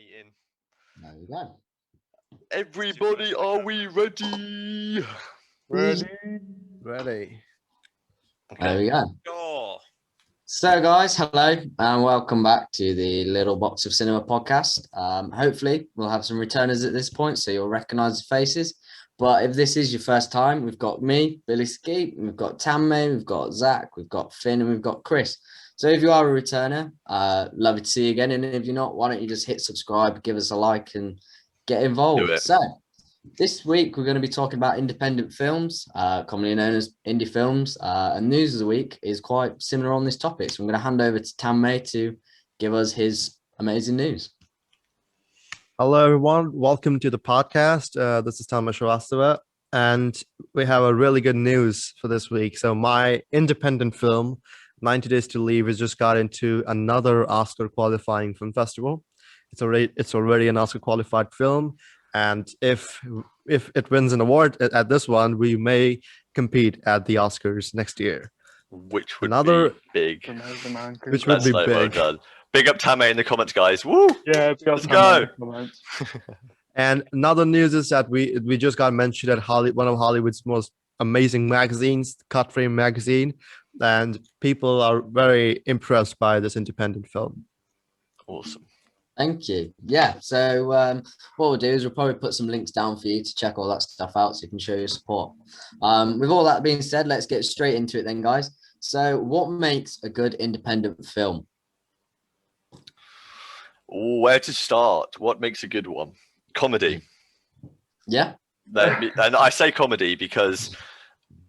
meeting. There we go. Everybody, are we ready? Ready? Ready. There we go. Sure. So, guys, hello and welcome back to the Little Box of Cinema podcast. Hopefully, we'll have some returners at this point, so you'll recognise the faces. But if this is your first time, we've got me, Billy Skeet, we've got Tamme, we've got Zach, we've got Finn, and we've got Chris. So if you are a returner, love to see you again. And if you're not, why don't you just hit subscribe, give us a like, and get involved. So this week we're going to be talking about independent films, commonly known as indie films. And news of the week is quite similar on this topic. So I'm going to hand over to Tamme to give us his amazing news. Hello, everyone. Welcome to the podcast. This is Tamme Shrivastava, and we have a really good news for this week. So my independent film, 90 Days to Leave, has just got into another Oscar qualifying film festival. It's already an Oscar qualified film. And if it wins an award at this one, we may compete at the Oscars next year. Which would be big. Which would be big. Well done. Big up Tamme in the comments, guys. Woo! Yeah, let's go. And another news is that we just got mentioned at one of Hollywood's most amazing magazines, Cut Frame Magazine, and people are very impressed by this independent film. Awesome. Thank you. Yeah, so what we'll do is we'll probably put some links down for you to check all that stuff out so you can show your support. With all that being said, let's get straight into it then, guys. So what makes a good independent film? Where to start? What makes a good one? Comedy. Yeah. And I say comedy because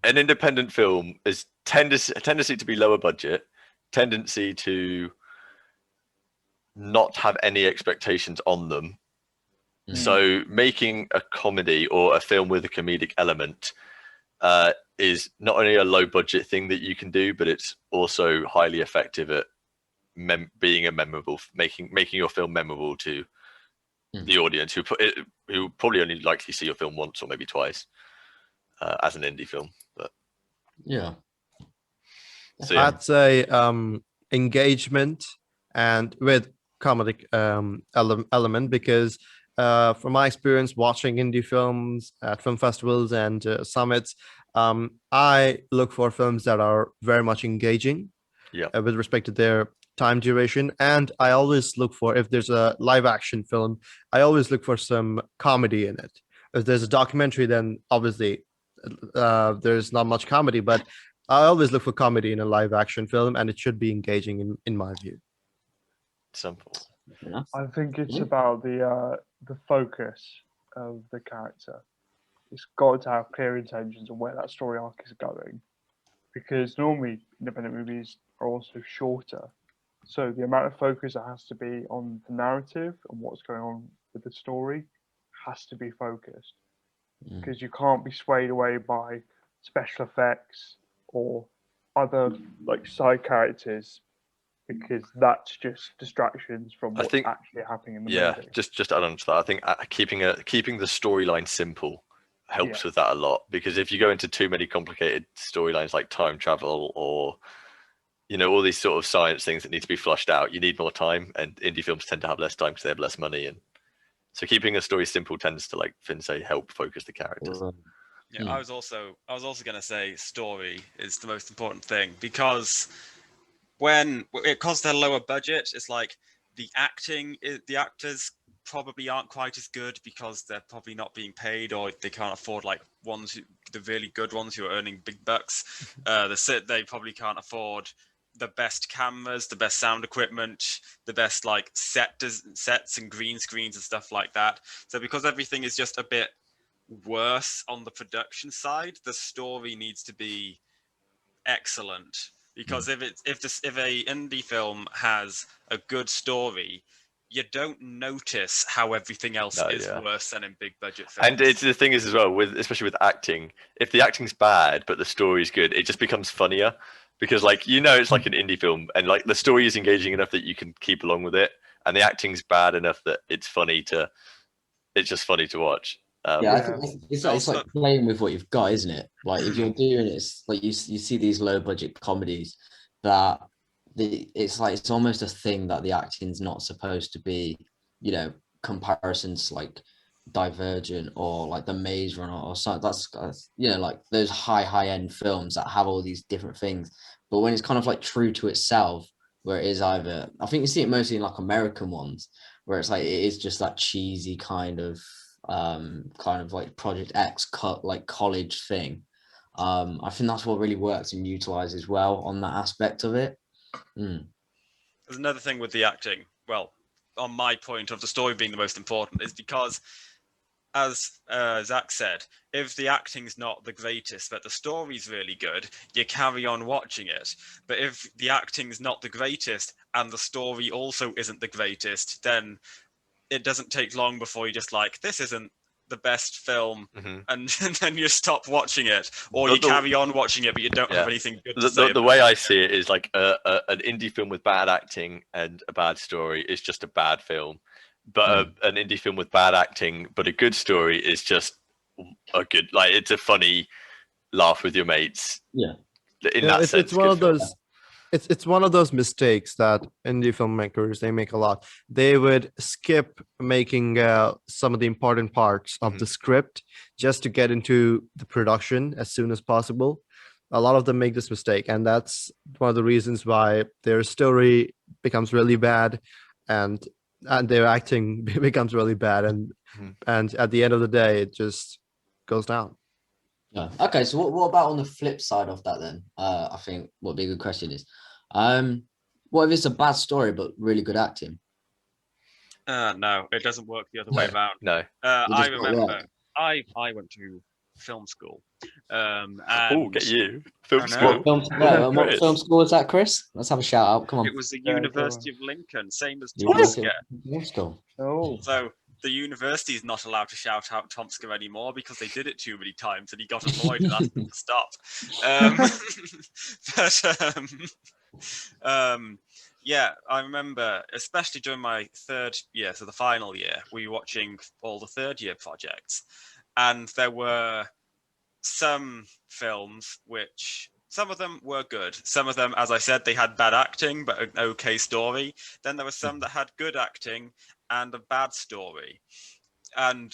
an independent film is tendency to be lower budget, tendency to not have any expectations on them. So making a comedy or a film with a comedic element is not only a low budget thing that you can do, but it's also highly effective at being a memorable, making your film memorable to the audience who probably only likely see your film once or maybe twice as an indie film. But yeah, so yeah. I'd say engagement and with comedic element, because from my experience watching indie films at film festivals and summits, I look for films that are very much engaging with respect to their time duration. And I always look for, if there's a live action film, I always look for some comedy in it. If there's a documentary, then obviously there's not much comedy, but I always look for comedy in a live action film, and it should be engaging in my view. Simple. I think it's about the focus of the character. It's got to have clear intentions of where that story arc is going, because normally independent movies are also shorter. So the amount of focus that has to be on the narrative and what's going on with the story has to be focused, because you can't be swayed away by special effects or other like side characters, because that's just distractions from what's actually happening in the movie. Just to add on to that, I think keeping the storyline simple helps with that a lot, because if you go into too many complicated storylines like time travel or all these sort of science things that need to be flushed out, you need more time, and indie films tend to have less time because they have less money, and so keeping a story simple tends to, like Finn say, help focus the characters. Yeah, I was also going to say story is the most important thing, because because they're lower budget, it's like the actors probably aren't quite as good because they're probably not being paid, or they can't afford like the really good ones who are earning big bucks. They probably can't afford the best cameras, the best sound equipment, the best like sets and green screens and stuff like that. So because everything is just a bit worse on the production side, the story needs to be excellent. Because if a indie film has a good story, you don't notice how everything else is worse than in big budget films. And the thing is as well, especially with acting, if the acting's bad but the story's good, it just becomes funnier, because it's like an indie film, and like the story is engaging enough that you can keep along with it, and the acting's bad enough that it's just funny to watch. I think it's like playing with what you've got, isn't it? Like if you're doing it, it's like you see these low budget comedies it's almost a thing that the acting's not supposed to be, comparison to like Divergent or like The Maze Runner or something. That's you know, like those high end films that have all these different things. But when it's kind of like true to itself, where it is either, I think you see it mostly in like American ones, where it's like it is just that cheesy kind of like Project X cut like college thing. I think that's what really works and utilizes well on that aspect of it. Mm. There's another thing with the acting. Well, on my point of the story being the most important is because, as Zach said, if the acting's not the greatest but the story's really good, you carry on watching it. But if the acting's not the greatest and the story also isn't the greatest, then it doesn't take long before you're just like, this isn't the best film, and then you stop watching it, or you carry on watching it, but you don't have anything good to say. The way I see it is like an indie film with bad acting and a bad story is just a bad film. But an indie film with bad acting but a good story is just a good, like, it's a funny laugh with your mates. Yeah. In that sense, it's one of those. It's one of those mistakes that indie filmmakers they make a lot. They would skip making some of the important parts of the script just to get into the production as soon as possible. A lot of them make this mistake, and that's one of the reasons why their story becomes really bad, and their acting becomes really bad, and at the end of the day, it just goes down. Yeah. Okay. So what about on the flip side of that then? I think what would be a good question is, what if it's a bad story but really good acting? No, it doesn't work the other way around. No. I remember I went to film school. Get you film I school. What film school was that, Chris? Let's have a shout out. Come on. It was the University of Lincoln, same as University Tomska. of School. Oh, So the university is not allowed to shout out Tomska anymore because they did it too many times and he got annoyed and asked them to stop. Yeah, I remember, especially during my third year, so the final year, we were watching all the third year projects, and there were some films which, some of them were good. Some of them, as I said, they had bad acting but an okay story. Then there were some that had good acting and a bad story, and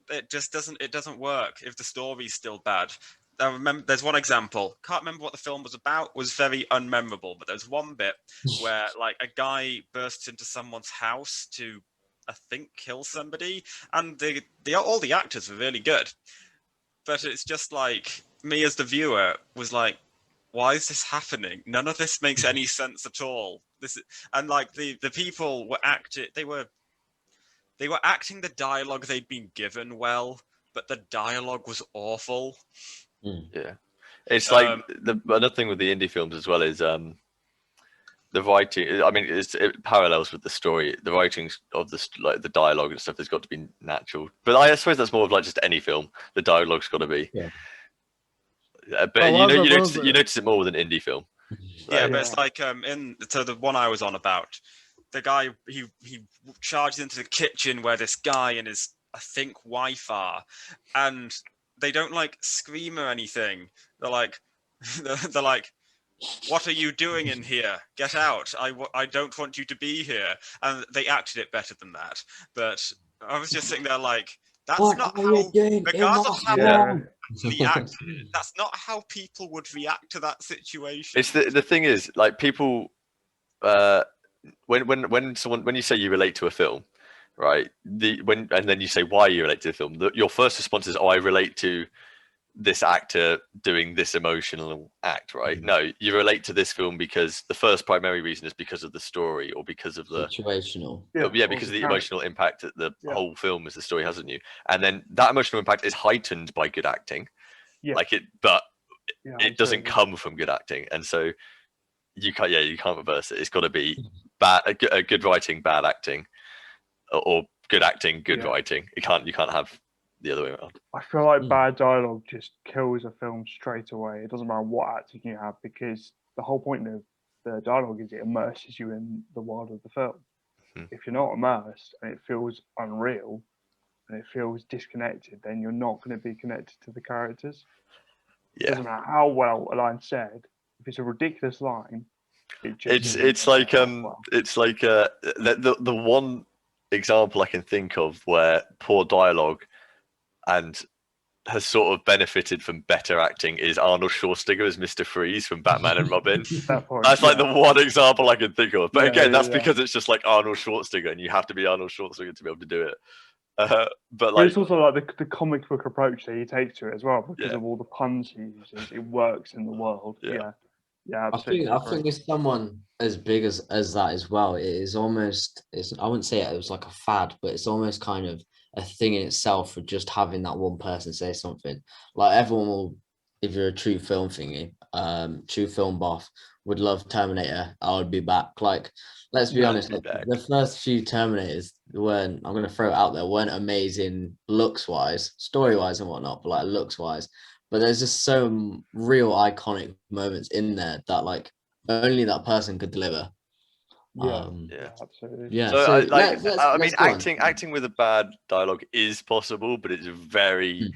it just doesn't work if the story's still bad. I remember there's one example, can't remember what the film was about, was very unmemorable, but there's one bit where like a guy bursts into someone's house to, I think, kill somebody, and all the actors were really good, but it's just like, me as the viewer was like, why is this happening? None of this makes any sense at all. And like the people were they were acting the dialogue they'd been given well, but the dialogue was awful. Yeah, it's like another thing with the indie films as well is the writing. I mean, it parallels with the story. The writing of the dialogue and stuff has got to be natural. But I suppose that's more of like just any film. The dialogue's got to be. Yeah. But you notice it more with an indie film. Yeah, but it's like so the one I was on about, the guy he charges into the kitchen where this guy and his, I think, wife are, and they don't like scream or anything. They're like, what are you doing in here? Get out! I don't want you to be here. And they acted it better than that. But I was just sitting there like, that's not how, regardless of how they acted, that's not how people would react to that situation. It's the thing is, like, people when you say you relate to a film, right? And then you say why you relate to the film, your first response is, oh, I relate to this actor doing this emotional act, right? No, you relate to this film because the first primary reason is because of the story or because of the situational. Because of the emotional impact that the whole film as the story has on you, and then that emotional impact is heightened by good acting. It doesn't come from good acting, and so you can't reverse it. It's got to be a good writing, bad acting, or good acting, good writing. You can't have the other way around. I feel like bad dialogue just kills a film straight away. It doesn't matter what acting you have, because the whole point of the dialogue is it immerses you in the world of the film. If you're not immersed and it feels unreal and it feels disconnected, then you're not going to be connected to the characters. It doesn't matter how well a line said. If it's a ridiculous line, it's like the one example I can think of where poor dialogue and has sort of benefited from better acting is Arnold Schwarzenegger as Mr. Freeze from Batman and Robin. That point, That's like yeah. the one example I can think of. But Yeah, again, yeah, that's yeah. because it's just like Arnold Schwarzenegger, and you have to be Arnold Schwarzenegger to be able to do it. But But like, it's also like the comic book approach that he takes to it as well, because Yeah. of all the puns he uses. It works in the world. Yeah. Yeah, yeah, I absolutely. think with someone as big as that as well, it is almost I wouldn't say it was like a fad, but it's almost kind of a thing in itself for just having that one person say something. Like everyone will, if you're a true film thingy, true film buff, would love Terminator. I would be back. Like, let's be Yeah, honest, be like, back. the first few Terminators weren't, I'm gonna throw it out there, weren't amazing looks wise, story wise and whatnot, but like looks wise. But there's just some real iconic moments in there that like only that person could deliver. Yeah, Yeah. absolutely. Yeah. So, So I, like, let's I mean, let's go on. acting with a bad dialogue is possible, but it's very Mm.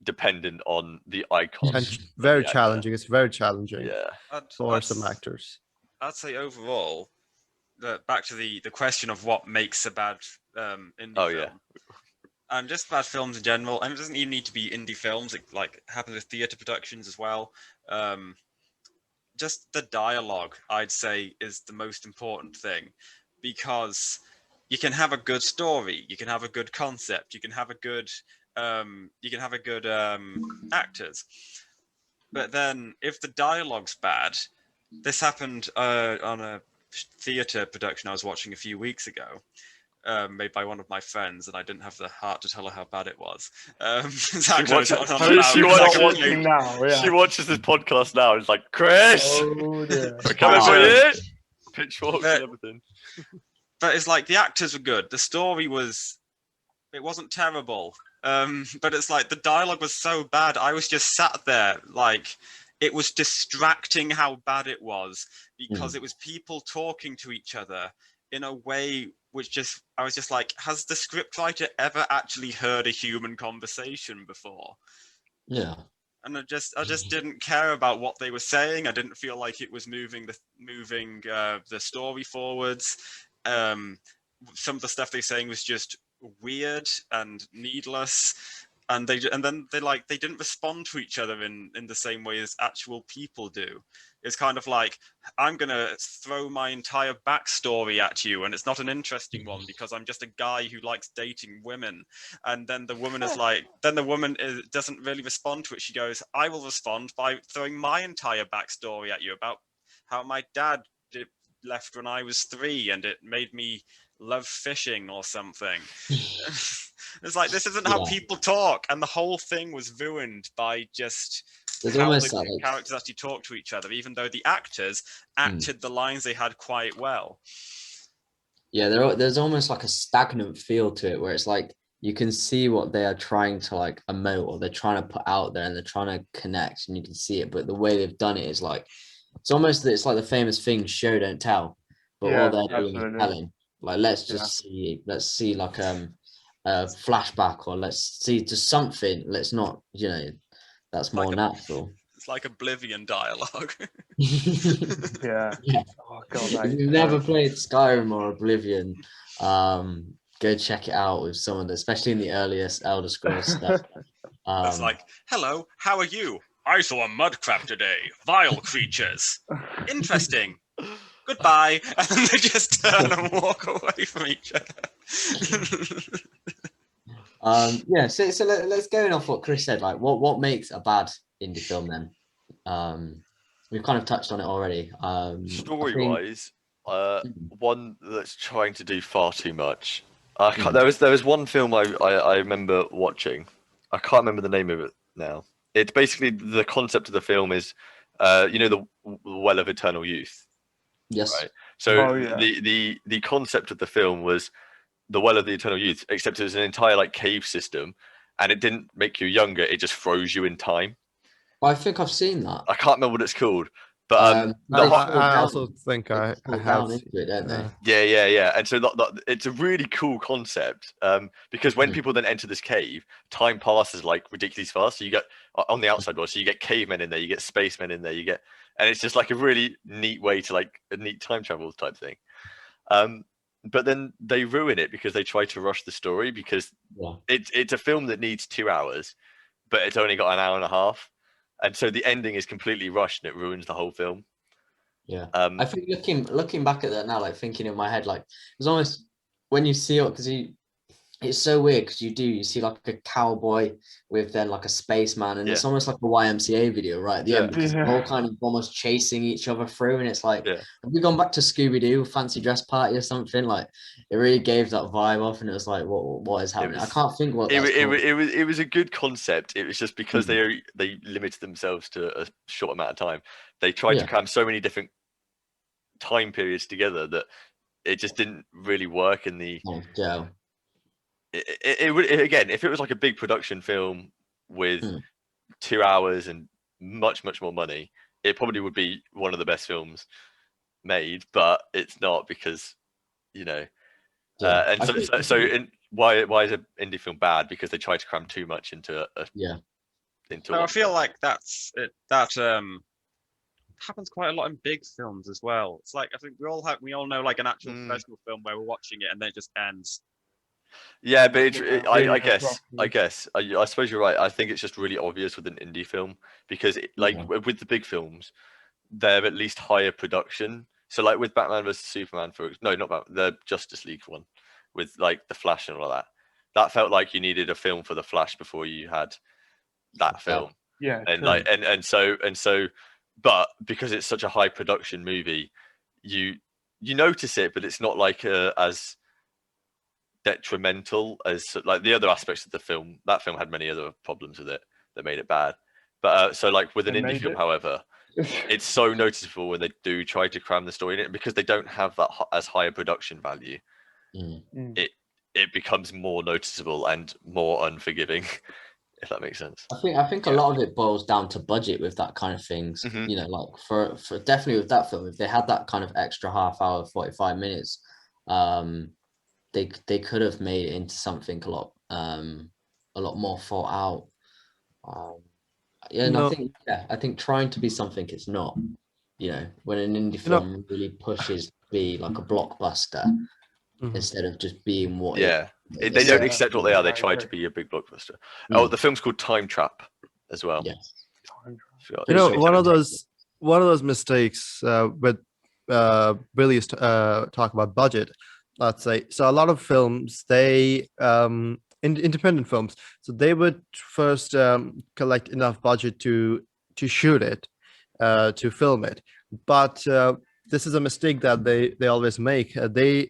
dependent on the icon. And of very the actor. challenging. It's very challenging Yeah. for some actors. I'd say overall, back to the question of what makes a bad indie Oh, film. yeah. And just bad films in general, and it doesn't even need to be indie films. It like happens with theatre productions as well. Just the dialogue, I'd say, is the most important thing, because you can have a good story, you can have a good concept, you can have a good actors, but then if the dialogue's bad, this happened on a theatre production I was watching a few weeks ago. Made by one of my friends, and I didn't have the heart to tell her how bad it was. Zach knows what I'm on about, she because I watches- complained. watching now. Yeah. She watches this podcast now. And it's like, Chris, Oh dear. we're coming for Wow. you. Pitchforks But- and everything. But it's like the actors were good. The story it wasn't terrible. But it's like the dialogue was so bad. I was just sat there like it was distracting how bad it was, because it was people talking to each other in a way which I was just like, has the scriptwriter ever actually heard a human conversation before? Yeah. And I just didn't care about what they were saying. I didn't feel like it was moving the story forwards. Some of the stuff they're saying was just weird and needless, and they didn't respond to each other in the same way as actual people do. It's kind of like, I'm gonna throw my entire backstory at you, and it's not an interesting one because I'm just a guy who likes dating women. And then the woman doesn't really respond to it. She goes, I will respond by throwing my entire backstory at you about how my dad left when I was 3 and it made me love fishing or something. It's like, this isn't how people talk, and the whole thing was ruined by just There's how almost the like characters actually talk to each other, even though the actors acted the lines they had quite well. yeah, there's almost like a stagnant feel to it where it's like you can see what they are trying to like emote or they're trying to put out there and they're trying to connect and you can see it, but the way they've done it is like it's like the famous thing show don't tell, but Yeah, all they're doing absolutely. is telling. Like let's see like a flashback, or let's see just something. Let's not, that's more Like natural. It's like Oblivion dialogue. Yeah. Yeah. Oh god. If That you've is never terrible. played Skyrim or Oblivion, go check it out with someone, especially in the earliest Elder Scrolls stuff. It's like, hello, how are you? I saw a mud crab today. Vile creatures. Interesting. Goodbye. And then they just turn and walk away from each other. Yeah. So let's go off what Chris said. Like, what makes a bad indie film then? We've kind of touched on it already. Story wise, Mhm. one that's trying to do far too much. There was one film I remember watching. I can't remember the name of it now. It's basically, the concept of the film is, the Well of Eternal Youth. Yes. Right. So Oh, yeah. the concept of the film was the Well of the Eternal Youth, except it was an entire like cave system, and it didn't make you younger. It just froze you in time. Well, I think I've seen that. I can't remember what it's called, but They the fall I down- also think they I fall have. down into it, don't they? yeah. And so it's a really cool concept, because when people then enter this cave, time passes like ridiculously fast. So you get on the outside world, so you get cavemen in there, you get spacemen in there, and it's just like a really neat way to like a neat time travel type thing. but then they ruin it because they try to rush the story, because Yeah. it's a film that needs 2 hours, but it's only got an hour and a half, and so the ending is completely rushed and it ruins the whole film. Yeah. Um, I think looking back at that now, like thinking in my head, like it's almost when you see it, because it's so weird because you see like a cowboy with then like a spaceman, and it's Yeah. almost like a YMCA video right at the Yeah. end, because they're Yeah. all kind of almost chasing each other through, and it's like, Yeah. have we gone back to Scooby-Doo Fancy Dress Party or something? Like it really gave that vibe off, and it was like, what is happening? I was- can't think what it, that's it, called. it was a good concept. It was just because Mhm. they limited themselves to a short amount of time. They tried to Yeah. cram so many different time periods together that it just didn't really work in the. Oh, Joe. It would, again, if it was like a big production film with Mm. 2 hours and much more money, it probably would be one of the best films made. But it's not, because Yeah. and I so think- why is an indie film bad? Because they try to cram too much into yeah. No, I one feel film. like that's it. That happens quite a lot in big films as well. It's like I think we all know like an actual Mm. professional film where we're watching it and then it just ends. Yeah, but Really I guess abruptly. I suppose you're right. I think it's just really obvious with an indie film, because like Yeah. with the big films, they're at least higher production. So like with Batman versus Superman, no, not Batman, the Justice League one, with like the Flash and all that, that felt like you needed a film for the Flash before you had that film. Yeah. And True. like and so, but because it's such a high production movie, you notice it, but it's not like as detrimental as like the other aspects of the film. That film had many other problems with it that made it bad. But so like with an They indie made film, it. however, it's so noticeable when they do try to cram the story in it, because they don't have that as high a production value. Mm. Mm. It becomes more noticeable and more unforgiving, if that makes sense. I think a Yeah. lot of it boils down to budget with that kind of things. Mhm. You know, like for definitely with that film, if they had that kind of extra half hour, 45 minutes, they could have made it into something a lot more thought out. Yeah, and No. I think trying to be something it's not. You know, when an indie You know- film really pushes to be like a blockbuster Mhm. instead of just being what Yeah, it they don't Yeah. accept what they are. They I try to agree. be a big blockbuster. Mm. Oh, the film's called Time Trap as well. Yes. Forgot. You It's know, really one of talented. those mistakes with Billy is talk about budget. Let's say, so a lot of films, they independent films, so they would first collect enough budget to shoot it, to film it. But this is a mistake that they always make. They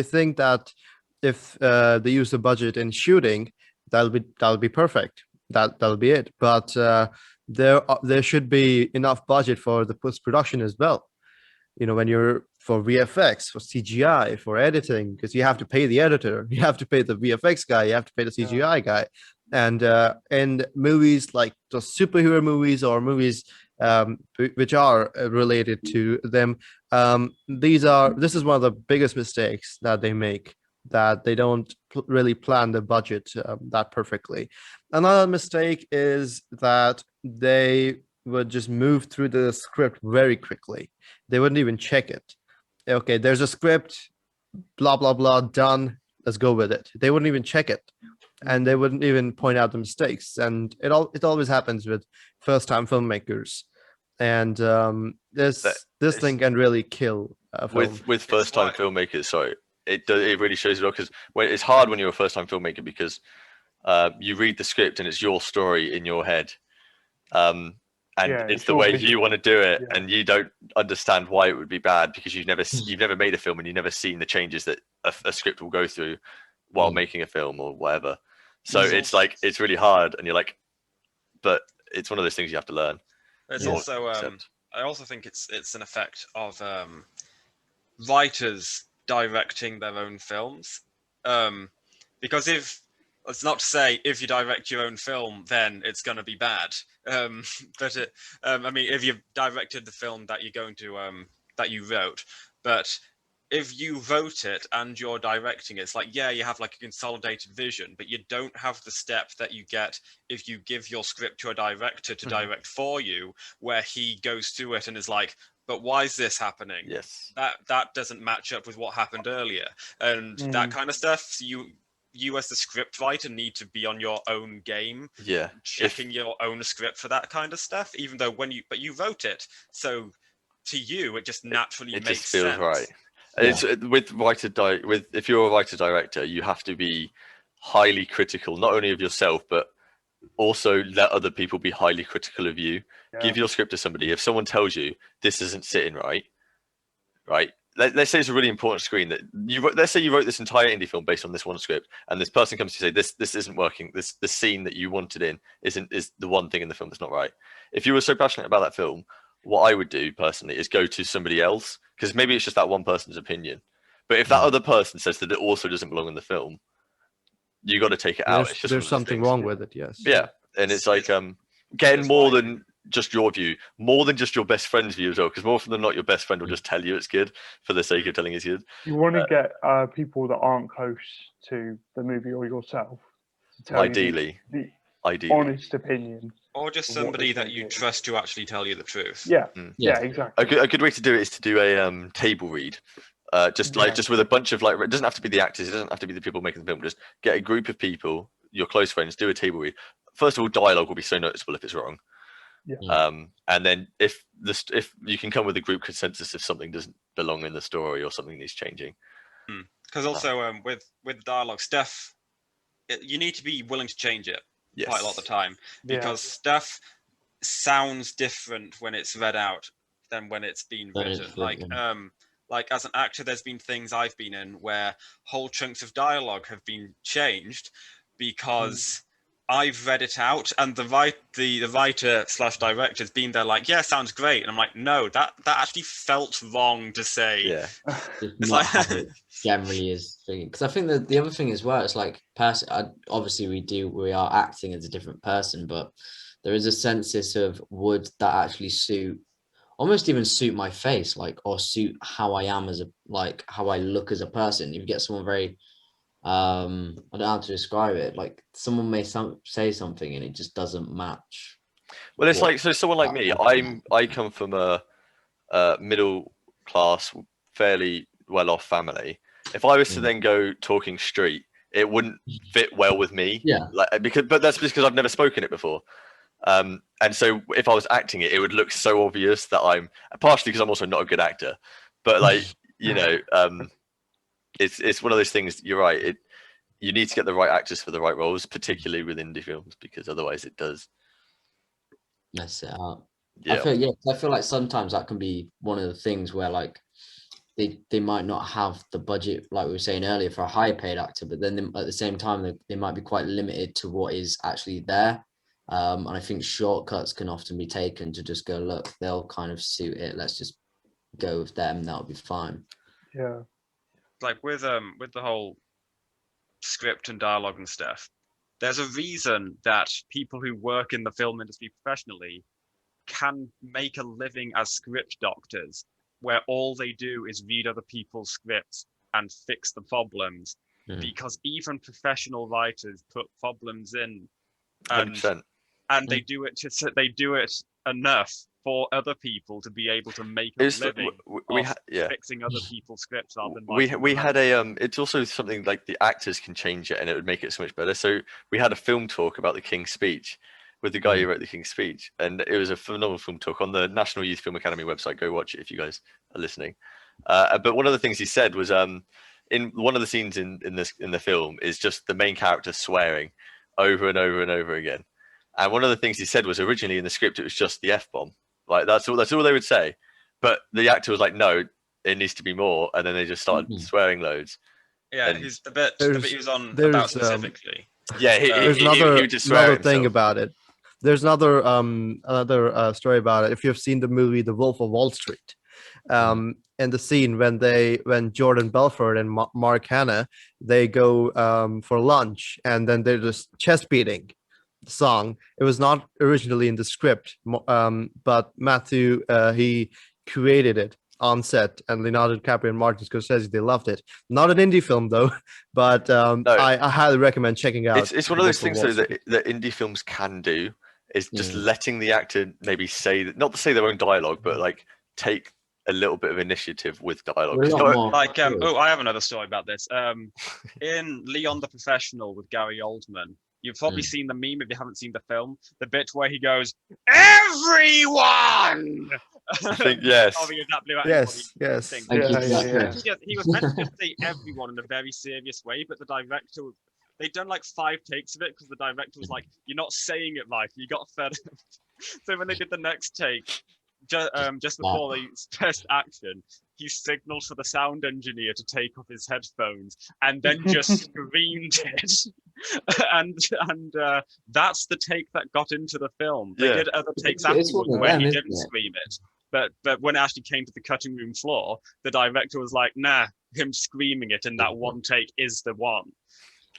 think that if they use the budget in shooting, that'll be perfect. That'll be it. But there should be enough budget for the post production as well. You know, when you're for VFX, for CGI, for editing, because you have to pay the editor, you have to pay the VFX guy, you have to pay the CGI guy. And in movies like the superhero movies or movies which are related to them, this is one of the biggest mistakes that they make, that they don't really plan the budget that perfectly. Another mistake is that they would just move through the script very quickly. They wouldn't even check it. Okay, there's a script, blah blah blah, done. Let's go with it. They wouldn't even check it, and they wouldn't even point out the mistakes. And it always happens with first time filmmakers. And this thing can really kill a film. With first time like- filmmakers. Sorry, it really shows it all, because it's hard when you're a first time filmmaker, because you read the script and it's your story in your head. And Yeah, it's it's the your way vision. you want to do it, Yeah. and you don't understand why it would be bad, because you've never made a film and you've never seen the changes that a script will go through while Mm. making a film or whatever. So Mhm. it's like, it's really hard, and you're like, but it's one of those things you have to learn. It's Yeah. also Accept. I also think it's an effect of writers directing their own films, because if it's not to say if you direct your own film then it's going to be bad, but I mean, if you've directed the film that you're going to that you wrote, but if you wrote it and you're directing it, it's like, yeah, you have like a consolidated vision, but you don't have the step that you get if you give your script to a director to Mhm. direct for you, where he goes through it and is like, but why is this happening? Yes. That doesn't match up with what happened earlier, and that kind of stuff. So you as the script writer need to be on your own game, Yeah. checking your own script for that kind of stuff. Even though but you wrote it, so to you it just naturally It makes just feels sense. right. Yeah. It's if you're a writer director, you have to be highly critical, not only of yourself, but also let other people be highly critical of you. Give your script to somebody. If someone tells you this isn't sitting right, let's say it's a really important screen that let's say you wrote this entire indie film based on this one script, and this person comes to you say this isn't working. The scene that you wanted in is the one thing in the film that's not right. If you were so passionate about that film, what I would do personally is go to somebody else, because maybe it's just that one person's opinion. But if that other person says that it also doesn't belong in the film, you got to take it out. It's just There's something wrong with it. Yes. Yeah, and it's like getting more than just your view, more than just your best friend's view as well, because more often than not, your best friend will just tell you it's good for the sake of telling it's good. You want to get people that aren't close to the movie or yourself to tell Ideally, you the ideally, honest opinion. Or just of what somebody they're that you thinking. trust to actually tell you the truth. Yeah, Yeah. exactly. a good way to do it is to do a table read. Just with a bunch of it doesn't have to be the actors, it doesn't have to be the people making the film. Just get a group of people, your close friends, do a table read. First of all, dialogue will be so noticeable if it's wrong. Yeah. And then if you can come with a group consensus if something doesn't belong in the story or something needs changing. Because also with dialogue stuff, you need to be willing to change it Yes. quite a lot of the time, Yeah. because stuff sounds different when it's read out than when it's been When it's written. written. Like as an actor, there's been things I've been in where whole chunks of dialogue have been changed because I've read it out, and the writer / director's been there like, yeah, sounds great, and I'm like, no, that actually felt wrong to say. Yeah. It's It's not like- how it generally is thinking, because I think that the other thing as well, it's like obviously we are acting as a different person, but there is a census of would that actually almost even suit my face, like, or suit how I am how I look as a person. If you get someone very I don't know how to describe it, like someone may say something and it just doesn't match. Well, it's What- like, so someone like me, I come from a middle class, fairly well off family. If I was to then go talking street, it wouldn't fit well with me. Yeah. But that's because I've never spoken it before. And so if I was acting it, it would look so obvious that I'm partially because I'm also not a good actor, but like, it's one of those things. You're right. You need to get the right actors for the right roles, particularly with indie films, because otherwise it does mess it up. Yeah. I feel like sometimes that can be one of the things where like they might not have the budget, like we were saying earlier, for a higher paid actor, but then at the same time they might be quite limited to what is actually there. And I think shortcuts can often be taken to just go, look, they'll kind of suit it. Let's just go with them. That'll be fine. Yeah. Like with the whole script and dialogue and stuff, there's a reason that people who work in the film industry professionally can make a living as script doctors, where all they do is read other people's scripts and fix the problems. Because even professional writers put problems in, and 100%. they do it enough for other people to be able to make a living fixing other people's scripts rather than we had a it's also something like the actors can change it and it would make it so much better. So we had a film talk about the King's Speech with the guy who wrote the King's Speech, and it was a phenomenal film talk on the National Youth Film Academy website. Go watch it if you guys are listening. But one of the things he said was in one of the scenes in the film is just the main character swearing over and over and over again. And one of the things he said was originally in the script it was just the F-bomb. Like that's all they would say. But the actor was like, no, it needs to be more, and then they just started swearing loads. Yeah, and he's the bit he was on there's, about specifically. Yeah, there's he would just swear another thing himself. about it. There's another story about it. If you've seen the movie The Wolf of Wall Street, in the scene when Jordan Belfort and Mark Hanna, they go for lunch, and then they're just chest beating the song. It was not originally in the script, but Matthew he created it on set, and Leonardo DiCaprio and Martin Scorsese, they loved it. Not an indie film though, but I highly recommend checking out. It's one of those things though that indie films can do, is just letting the actor maybe say, not to say their own dialogue, but like take a little bit of initiative with dialogue. We're a 'Cause lot more Like, fluid. oh, I have another story about this. In Leon the Professional with Gary Oldman, you've probably seen the meme if you haven't seen the film. The bit where he goes, "Everyone!" I think yes. Oh, yeah, that blew out everybody Yes. thing. Thank you Yeah, for yeah, that, yeah. Chris. He was meant to just say everyone in a very serious way, but the director, they'd done like 5 takes of it because the director was like, "You're not saying it right." You got fed up. So when they did the next take, just before the first action, he signaled for the sound engineer to take off his headphones and then just screamed it. and that's the take that got into the film. They Yeah. did other takes It's afterwards one of where them, he isn't didn't it? scream it. But when it actually came to the cutting room floor, the director was like, "Nah, him screaming it in that one take is the one."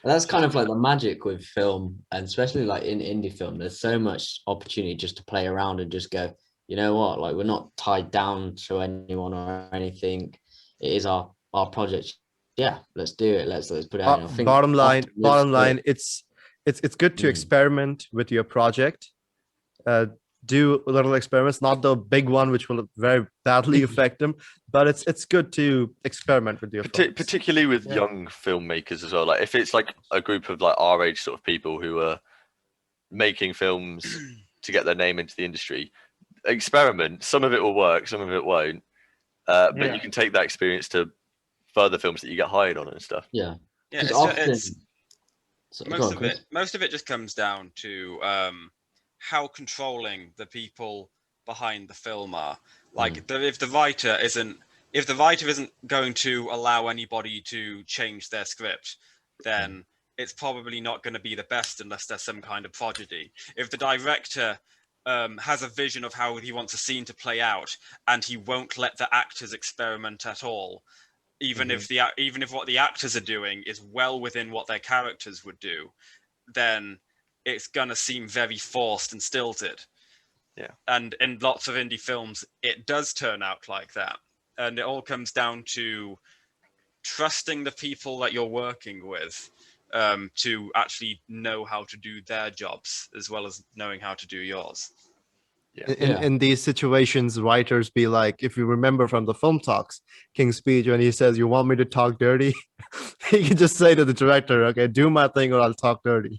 And that's kind of like the magic with film, and especially like in indie film. There's so much opportunity just to play around and just go, you know what? Like, we're not tied down to anyone or anything. It is our project. Yeah, let's do it. Let's put it out. I think Bottom line, often it's good to Mm. experiment with your project. Do little experiments, not the big one which will very badly affect them, but it's good to experiment with your films. Particularly with Yeah. young filmmakers as well. Like if it's like a group of like our age sort of people who are making films to get their name into the industry, experiment. Some of it will work, some of it won't. But Yeah. you can take that experience to further films that you get hired on and stuff. Yeah, Yeah, because it's, often it's so- go most on, of Chris. it. Most of it just comes down to how controlling the people behind the film are. Like, if the writer isn't going to allow anybody to change their script, then it's probably not going to be the best unless there's some kind of prodigy. If the director has a vision of how he wants a scene to play out, and he won't let the actors experiment at all, even if what the actors are doing is well within what their characters would do, then it's gonna seem very forced and stilted. Yeah. And in lots of indie films, it does turn out like that. And it all comes down to trusting the people that you're working with to actually know how to do their jobs as well as knowing how to do yours. In these situations, writers be like, if you remember from the film talks, King's Speech, when he says, "You want me to talk dirty?" he can just say to the director, "Okay, do my thing or I'll talk dirty."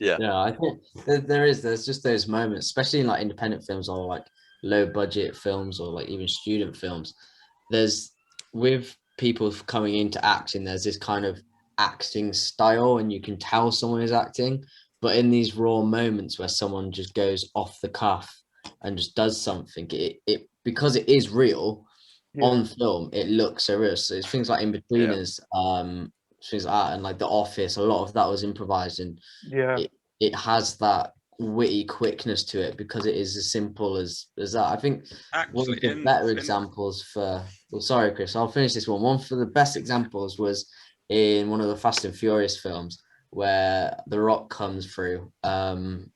Yeah. Yeah, I think there's just those moments, especially in like independent films or like low budget films or like even student films. There's with people coming into acting, there's this kind of acting style, and you can tell someone is acting. But in these raw moments where someone just goes off the cuff and just does something, it because it is real on film, it looks so real. So it's things like In-Betweeners, things like that, and like The Office. A lot of that was improvised, and Yeah. it has that witty quickness to it because it is as simple as that. I think one of Actually, the better examples for sorry, Chris, I'll finish this one. One for the best examples was in one of the Fast and Furious films where The Rock comes through, and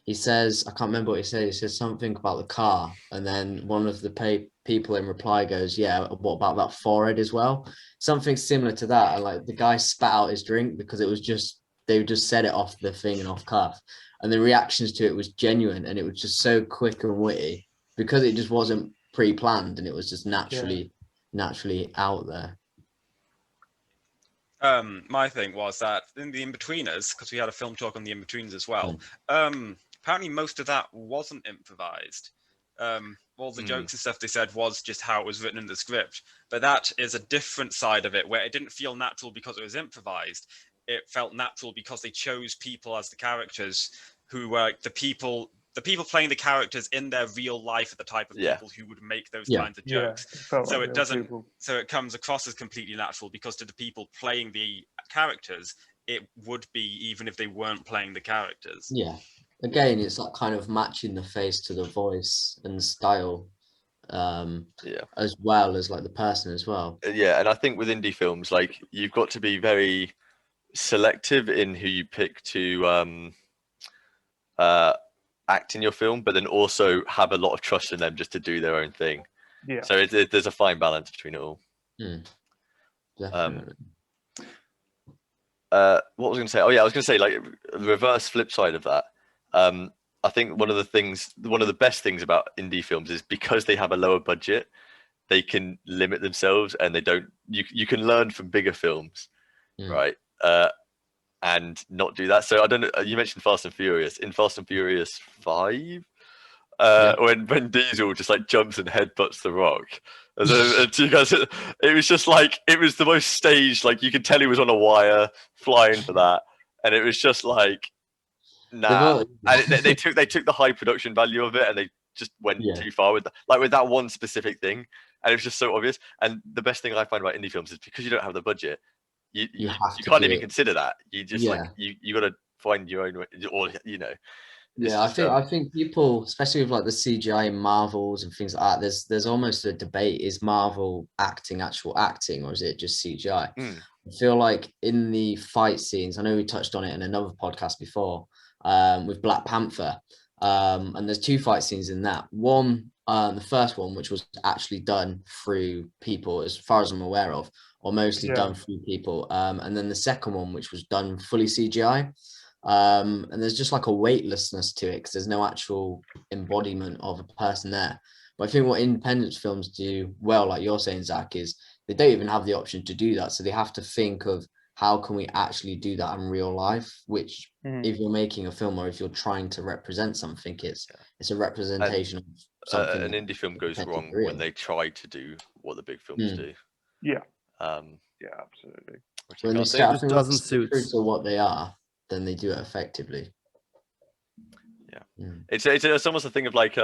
he says, I can't remember what he said. He says something about the car, and then one of the people in reply goes, "Yeah, what about that forehead as well?" Something similar to that. And like the guy spat out his drink because it was just they just said it off the thing and off cuff, and the reactions to it was genuine, and it was just so quick and witty because it just wasn't pre-planned, and it was just naturally out there. My thing was that in the In-Betweeners, because we had a film talk on the In-Betweeners as well, apparently most of that wasn't improvised. All the jokes and stuff they said was just how it was written in the script. But that is a different side of it, where it didn't feel natural because it was improvised. It felt natural because they chose people as the characters who were the people playing the characters in their real life are the type of people who would make those kinds of jokes. So it doesn't. So it comes across as completely natural because to the people playing the characters, it would be even if they weren't playing the characters. Yeah. Again, it's like kind of matching the face to the voice and style, as well as like the person as well. Yeah, and I think with indie films, like you've got to be very selective in who you pick to act in your film, but then also have a lot of trust in them just to do their own thing. Yeah. So there's a fine balance between it all. Definitely. What was I going to say? Oh yeah, I was going to say like the reverse flip side of that. I think one of the best things about indie films is because they have a lower budget, they can limit themselves, and they don't. You can learn from bigger films, Mm. right? And not do that. So I don't know. You mentioned Fast and Furious. In Fast and Furious 5, when Diesel just like jumps and headbutts the Rock, and then you guys, it was just like it was the most staged. Like you could tell he was on a wire flying for that, and it was just like nah. And they took the high production value of it, and they just went too far with that one specific thing, and it was just so obvious. And the best thing I find about indie films is because you don't have the budget, you can't even consider that. You just like you got to find your own way, or you know. Yeah, I think people, especially with like the CGI in Marvels and things like that, there's almost a debate: is Marvel acting actual acting, or is it just CGI? I feel like in the fight scenes, I know we touched on it in another podcast before, with Black Panther, and there's 2 fight scenes in that. One, the first one, which was actually done through people, as far as I'm aware of, or mostly done through people, and then the second one, which was done fully CGI. And there's just like a weightlessness to it because there's no actual embodiment of a person there. But I think what independent films do well, like you're saying, Zach, is they don't even have the option to do that. So they have to think of how can we actually do that in real life, which if you're making a film or if you're trying to represent something, it's a representation of something. An indie film goes wrong when they try to do what the big films do. Yeah. Yeah, absolutely. When they start doesn't suit to what they are, then they do it effectively. Yeah. It's almost a thing of like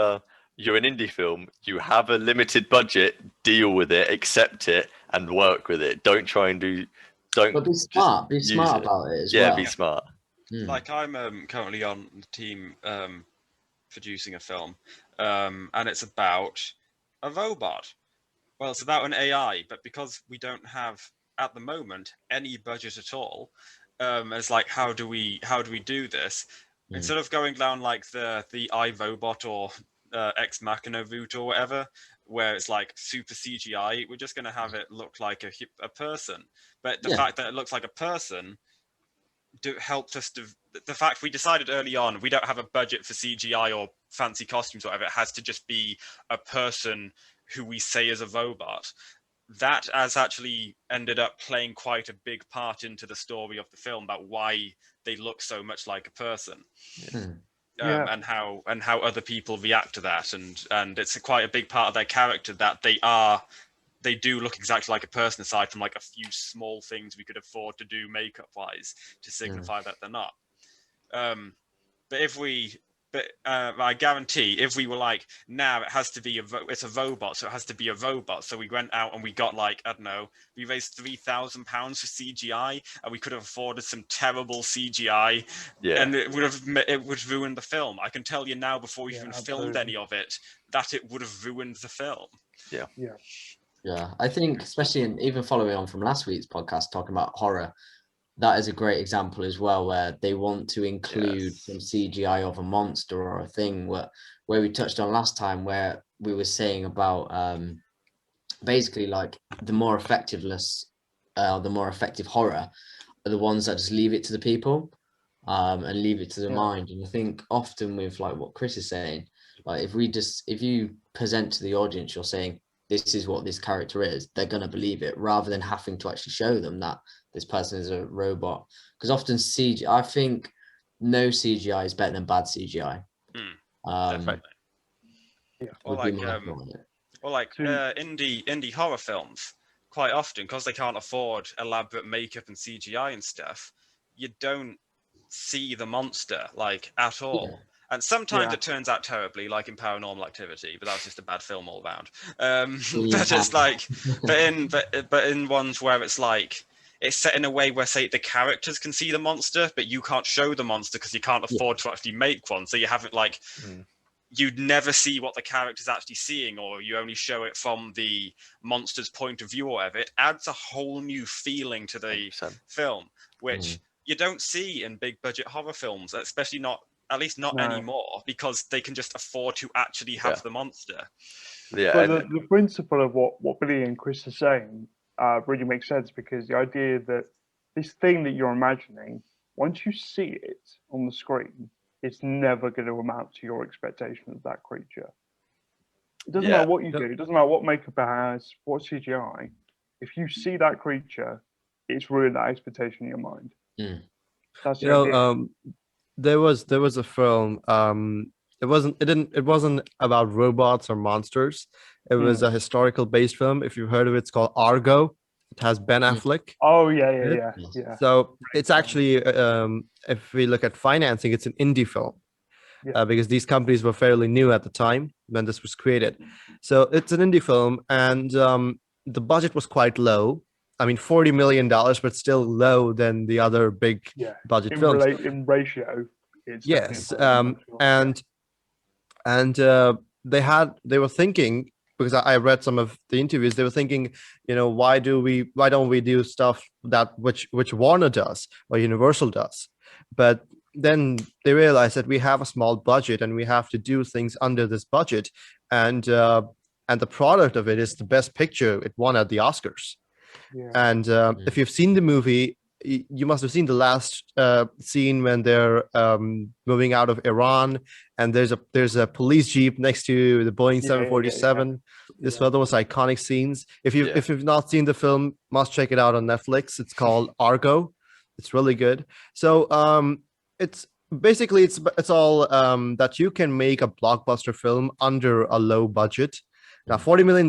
you're an indie film, you have a limited budget, deal with it, accept it, and work with it. Don't try and but be smart. Be smart about it as well. Yeah, be smart. Like I'm currently on the team producing a film, and it's about a robot. Well, it's about an AI, but because we don't have at the moment any budget at all, it's like how do we do this? Instead of going down like the iRobot or Ex Machina route or whatever, where it's like super CGI, we're just going to have it look like a person. But the fact that it looks like a person helped us to the fact we decided early on we don't have a budget for CGI or fancy costumes or whatever. It has to just be a person who we say is a robot. That has actually ended up playing quite a big part into the story of the film about why they look so much like a person, and how other people react to that, and it's quite a big part of their character that they do look exactly like a person, aside from like a few small things we could afford to do makeup wise to signify that they're not. But I guarantee if we were like, now it has to be it's a robot, so it has to be a robot. So we went out and we got like, I don't know, we raised £3,000 for CGI, and we could have afforded some terrible CGI, and it would ruin the film. I can tell you now, before we even filmed any of it, that it would have ruined the film. Yeah, I think especially even following on from last week's podcast talking about horror, that is a great example as well, where they want to include some CGI of a monster or a thing where we touched on last time, where we were saying about basically like the more effective horror are the ones that just leave it to the people and leave it to the mind. And I think often with like what Chris is saying, like if you present to the audience, you're saying this is what this character is, they're going to believe it, rather than having to actually show them that this person is a robot. Because often CGI, I think no CGI is better than bad CGI. Definitely. Or like indie horror films, quite often, because they can't afford elaborate makeup and CGI and stuff, you don't see the monster like at all. And sometimes it turns out terribly, like in Paranormal Activity, but that was just a bad film all around. But it's like, but in ones where it's like, it's set in a way where, say, the characters can see the monster, but you can't show the monster because you can't afford to actually make one. So you haven't like, you'd never see what the character's actually seeing, or you only show it from the monster's point of view or whatever. It adds a whole new feeling to the film, which you don't see in big budget horror films, especially not, at least not anymore, because they can just afford to actually have the monster. But the principle of what Billy and Chris are saying really makes sense, because the idea that this thing that you're imagining, once you see it on the screen, it's never going to amount to your expectation of that creature. It doesn't Yeah. matter what you Yep. do. It doesn't matter what makeup it has, what CGI. If you see that creature, it's ruined that expectation in your mind. Mm. That's You the know, idea. there was a film. It wasn't about robots or monsters. It was a historical based film. If you've heard of it, it's called Argo. It has Ben Mm. Affleck. Oh yeah, in it. yeah. So it's film. actually, if we look at financing, it's an indie film. Yeah. Because these companies were fairly new at the time when this was created. So it's an indie film, and the budget was quite low. I mean, $40 million, but still low than the other big Yeah. budget In, films. in ratio, it's Yes, definitely much more, and they were thinking, because I read some of the interviews, they were thinking, why don't we do stuff that which Warner does or Universal does, but then they realized that we have a small budget and we have to do things under this budget, and the product of it is the best picture. It won at the Oscars. yeah. And if you've seen the movie, you must have seen the last scene when they're moving out of Iran, and there's a police jeep next to the Boeing Yeah, 747. This Yeah. was the most iconic scenes. If Yeah. you've not seen the film, must check it out on Netflix. It's called Argo. It's really good. So it's basically it's all that you can make a blockbuster film under a low budget. Now, $40 million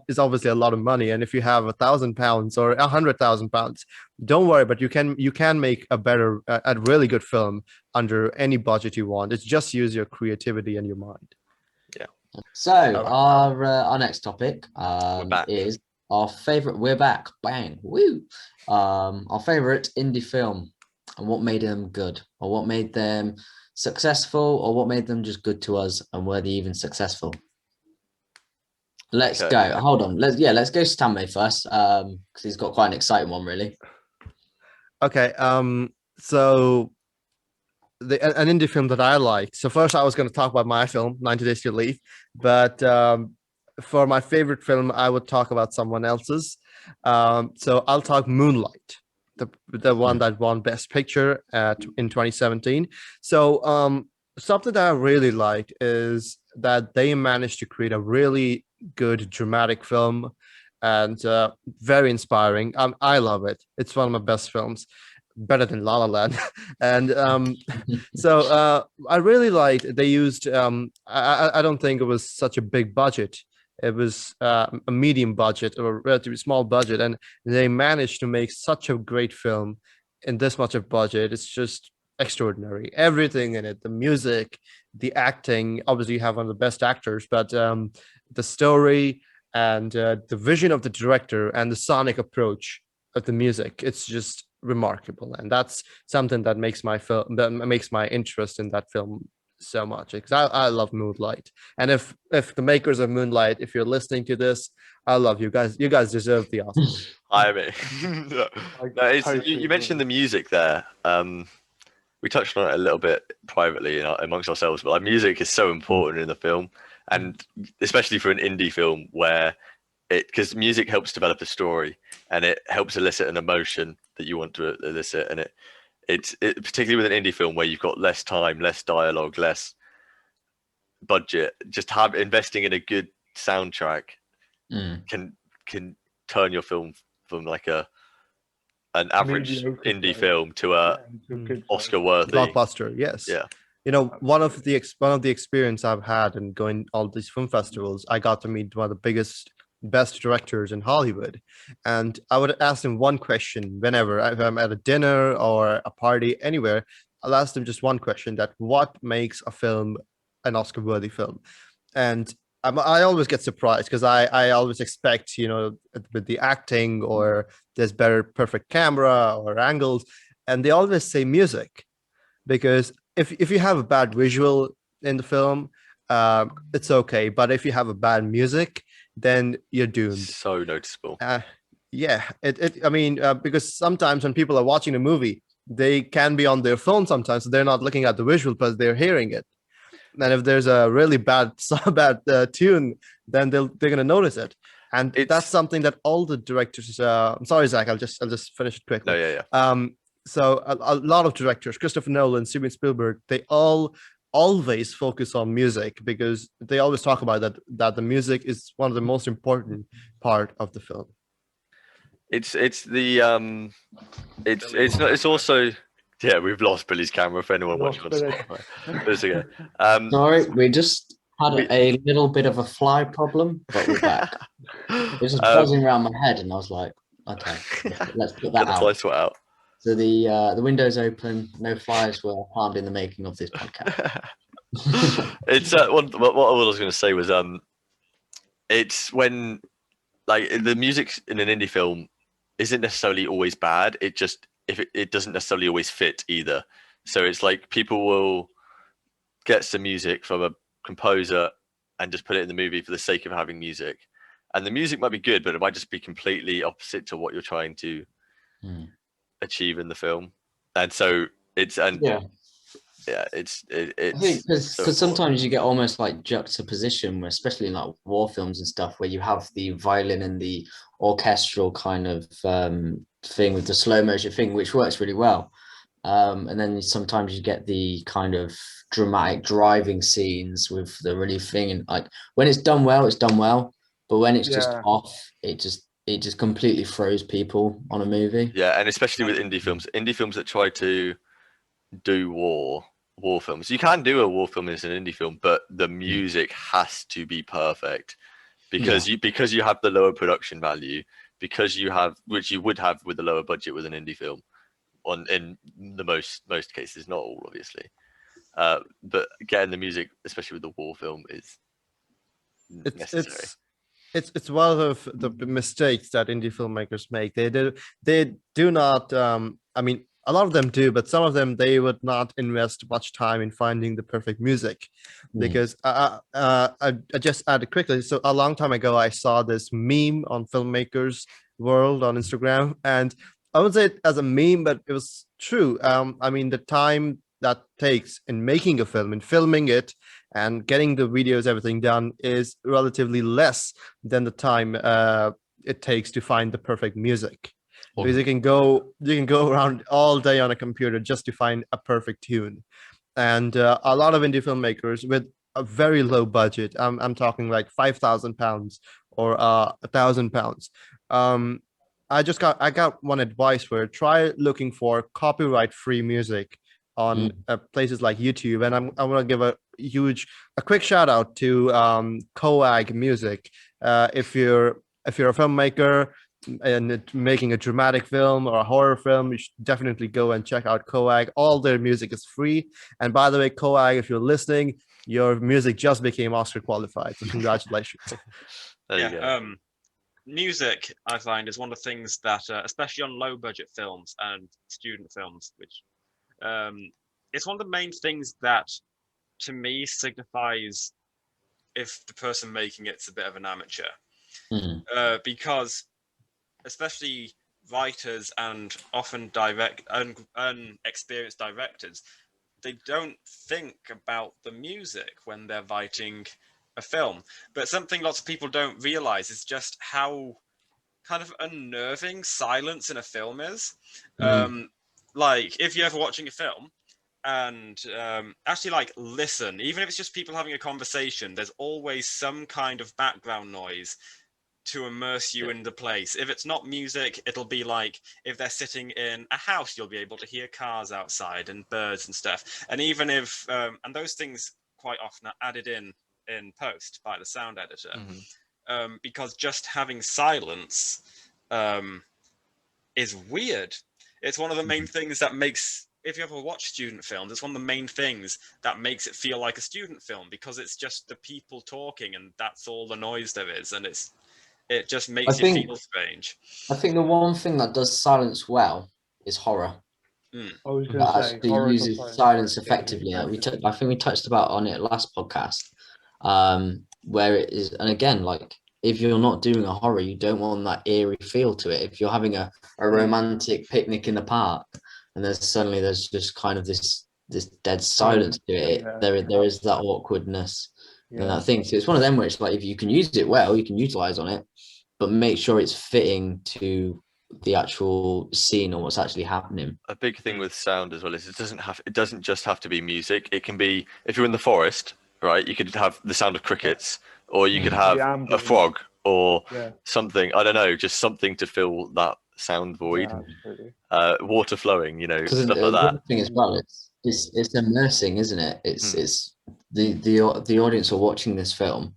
is obviously a lot of money, and if you have £1,000 or £100,000, don't worry. But you can make a really good film under any budget you want. It's just use your creativity and your mind. So our next topic back. is our favorite. We're back, bang, woo! Our favorite indie film and what made them good, or what made them successful, or what made them just good to us, and were they even successful? Let's Okay. go. Hold on. Let's go Stanley first, because he's got quite an exciting one, really. Okay. So an indie film that I liked. So first, I was going to talk about my film, 90 Days to Leave, but for my favorite film, I would talk about someone else's. So I'll talk Moonlight, the one that won Best Picture in 2017. So something that I really liked is that they managed to create a really good dramatic film, and very inspiring. I love it. It's one of my best films, better than La La Land. And so I really liked they used I don't think it was such a big budget. It was a medium budget or a relatively small budget, and they managed to make such a great film in this much of budget. It's just extraordinary. Everything in it, the music, the acting, obviously you have one of the best actors, but the story and the vision of the director and the sonic approach of the music, it's just remarkable. And that's something that makes my interest in that film so much, because I love Moonlight. And if the makers of Moonlight, if you're listening to this, I love you guys. You guys deserve the Oscar. I mean, no, totally you mentioned the music there. We touched on it a little bit privately amongst ourselves, but like, music is so important in the film, and especially for an indie film where because music helps develop a story and it helps elicit an emotion that you want to elicit, and it particularly with an indie film where you've got less time, less dialogue, less budget, just investing in a good soundtrack can turn your film from like an average Mediocre indie film. film to a Oscar worthy Blockbuster, yes. Yeah. One of the experience I've had in going all these film festivals, I got to meet one of the best directors in Hollywood, and I would ask him one question whenever I'm at a dinner or a party anywhere. I'll ask them just one question: that what makes a film an Oscar worthy film? And I always get surprised, because I always expect, with the acting or there's better perfect camera or angles, and they always say music, because if you have a bad visual in the film, it's okay, but if you have a bad music, then you're doomed. So noticeable. Yeah, because sometimes when people are watching a movie, they can be on their phone sometimes, so they're not looking at the visual, but they're hearing it. And if there's a really bad tune, then they're gonna notice it. And that's something that all the directors. I'm sorry, Zach. I'll just finish it quickly. No, yeah. so a lot of directors, Christopher Nolan, Steven Spielberg, they all always focus on music because they always talk about that the music is one of the most important part of the film. It's also, yeah, we've lost Billy's camera for anyone Lost watching on Billy. Spotify. But it's okay. Sorry, we just had we- a little bit of a fly problem, but we're back. It was just buzzing around my head, and I was like, okay, let's put that Get the fly out. swat out. So the window's open. No flies were harmed in the making of this podcast. It's what I was going to say was it's when like the music in an indie film isn't necessarily always bad. It just it doesn't necessarily always fit either. So it's like people will get some music from a composer and just put it in the movie for the sake of having music, and the music might be good, but it might just be completely opposite to what you're trying to achieve in the film. And so it's it's I think because so sometimes you get almost like juxtaposition, especially in like war films and stuff, where you have the violin and the orchestral kind of thing with the slow motion thing, which works really well. And then sometimes you get the kind of dramatic driving scenes with the really thing, and like when it's done well, it's done well. But when it's just Yeah. off, it just completely throws people on a movie. yeah, and especially with indie films that try to do war films. You can do a war film as an indie film, but the music has to be perfect because you have the lower production value, because you have, which you would have with a lower budget with an indie film in the most cases, not all obviously. But getting the music, especially with the war film, is necessary. It's one of the mistakes that indie filmmakers make. They do not. I mean, a lot of them do, but some of them they would not invest much time in finding the perfect music, because I just added quickly. So a long time ago, I saw this meme on Filmmakers World on Instagram, and I would say it as a meme, but it was true. I mean, the time that takes in making a film and filming it and getting the videos, everything done is relatively less than the time it takes to find the perfect music. Because you can go around all day on a computer just to find a perfect tune. And a lot of indie filmmakers with a very low budget, I'm talking like £5,000 or £1,000. I got one advice for it. Try looking for copyright-free music on places like YouTube, and I want to give a quick shout out to Coag Music. If you're a filmmaker and making a dramatic film or a horror film, you should definitely go and check out Coag. All their music is free. And by the way, Coag, if you're listening, your music just became Oscar qualified. So congratulations. There you go. Music, I find, is one of the things that, especially on low budget films and student films, which it's one of the main things that, to me, signifies if the person making it's a bit of an amateur. Because especially writers and often unexperienced directors, they don't think about the music when they're writing a film. But something lots of people don't realize is just how kind of unnerving silence in a film is. Like if you're ever watching a film and actually like listen, even if it's just people having a conversation, there's always some kind of background noise to immerse you in the place. If it's not music, it'll be like if they're sitting in a house, you'll be able to hear cars outside and birds and stuff. And even if and those things quite often are added in post by the sound editor, because just having silence is weird. It's one of the main things that makes, if you ever watch student films, it's one of the main things that makes it feel like a student film, because it's just the people talking and that's all the noise there is, and it just makes you feel strange. I think the one thing that does silence well is horror. I was going That to say actually horror uses does silence effectively. I think we touched about on it last podcast, where it is, and again, like if you're not doing a horror, you don't want that eerie feel to it. If you're having a romantic picnic in the park and there's just kind of this dead silence to it, there is that awkwardness and that thing. So it's one of them where it's like if you can use it well, you can utilize on it, but make sure it's fitting to the actual scene or what's actually happening. A big thing with sound as well is it doesn't just have to be music. It can be, if you're in the forest, right, you could have the sound of crickets, or you could have The a ambient. frog or Yeah, something, I don't know, just something to fill that sound void. yeah, absolutely. Water flowing, you know, Because stuff the like that. other thing as well, it's immersing, isn't it? It's Hmm. it's the audience are watching this film,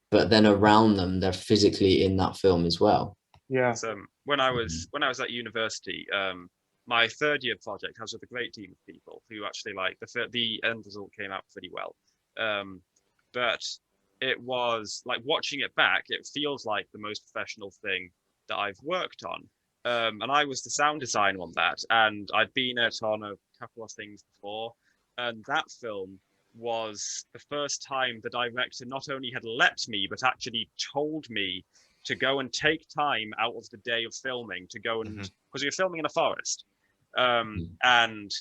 but then around them, they're physically in that film as well. Yeah, So when I was at university, my third year project, I was with a great team of people who actually like the end result came out pretty well. But it was like watching it back, it feels like the most professional thing that I've worked on. And I was the sound designer on that, and I'd been on a couple of things before, and that film was the first time the director not only had let me, but actually told me to go and take time out of the day of filming to go and because we were filming in a forest, and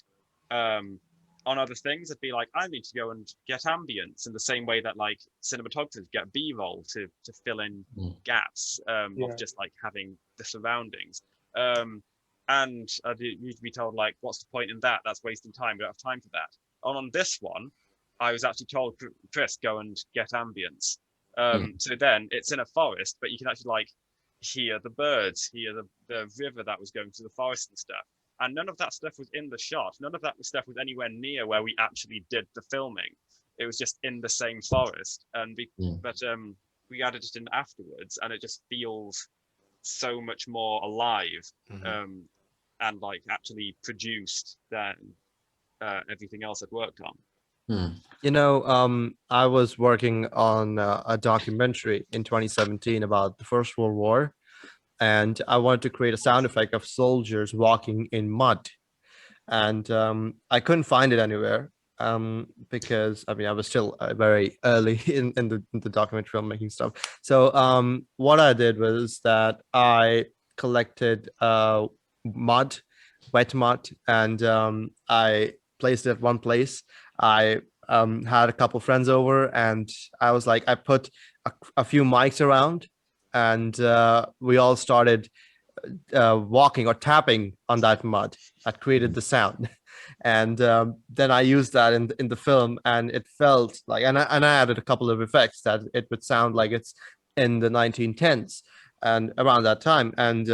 on other things, it'd be like I need to go and get ambience in the same way that like cinematographers get B-roll to fill in gaps of just like having the surroundings. And I'd usually be told like, what's the point in that? That's wasting time. We don't have time for that. On this one, I was actually told, Chris, go and get ambience. So then it's in a forest, but you can actually like hear the birds, hear the river that was going through the forest and stuff. And none of that stuff was in the shot. None of that stuff was anywhere near where we actually did the filming. It was just in the same forest. But we added it in afterwards, and it just feels so much more alive and like actually produced than everything else I'd worked on. You know, I was working on a documentary in 2017 about the First World War, and I wanted to create a sound effect of soldiers walking in mud, and I couldn't find it anywhere because I mean I was still very early in the documentary filmmaking stuff. So what I did was that I collected mud, wet mud, and I placed it at one place. I had a couple friends over, and I was like, I put a few mics around, and we all started walking or tapping on that mud that created the sound. And then I used that in the film, and it felt like, and I added a couple of effects that it would sound like it's in the 1910s and around that time, and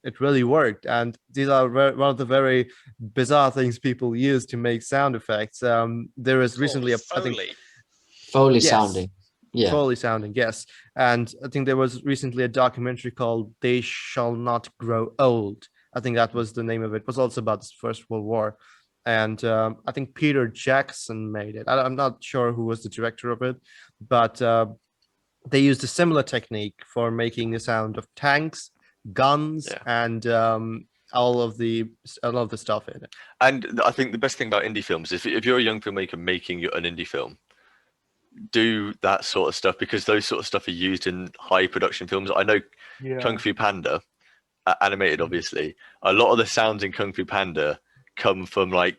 it really worked. And these are one of the very bizarre things people use to make sound effects. There is recently Foley yes, sounding. Yeah. Foley sounding, yes. And I think there was recently a documentary called They Shall Not Grow Old. I think that was the name of it. It was also about the First World War. And I think Peter Jackson made it. I'm not sure who was the director of it, but they used a similar technique for making the sound of tanks, guns, and all of the stuff in it. And I think the best thing about indie films is if you're a young filmmaker making an indie film, do that sort of stuff, because those sort of stuff are used in high production films. I know Kung Fu Panda, animated obviously, a lot of the sounds in Kung Fu Panda come from like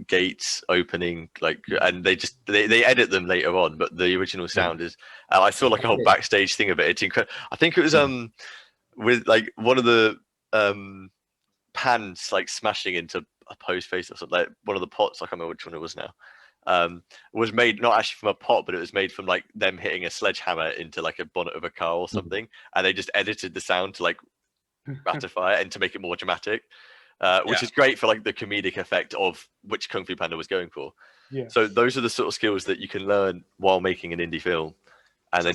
gates opening, like, and they edit them later on, but the original sound is I saw like a whole backstage thing of it. It's incredible. I think it was with like one of the pans like smashing into a post face or something, like one of the pots, I can't remember which one it was now, was made not actually from a pot, but it was made from like them hitting a sledgehammer into like a bonnet of a car or something, and they just edited the sound to like ratify it and to make it more dramatic, which is great for like the comedic effect of which Kung Fu Panda was going for. So those are the sort of skills that you can learn while making an indie film. And then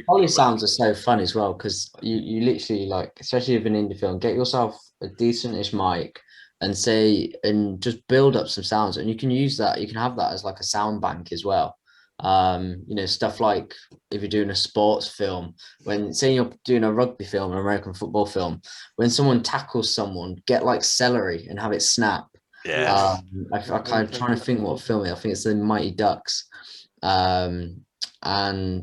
Foley sounds are so fun as well, because you literally, like, especially with an indie film, get yourself a decent-ish mic and just build up some sounds, and you can use that. You can have that as like a sound bank as well. You know, stuff like if you're doing a sports film, when say you're doing a rugby film, an American football film, when someone tackles someone, get like celery and have it snap. I'm kind of trying to think what film it is. I think it's the Mighty Ducks. And I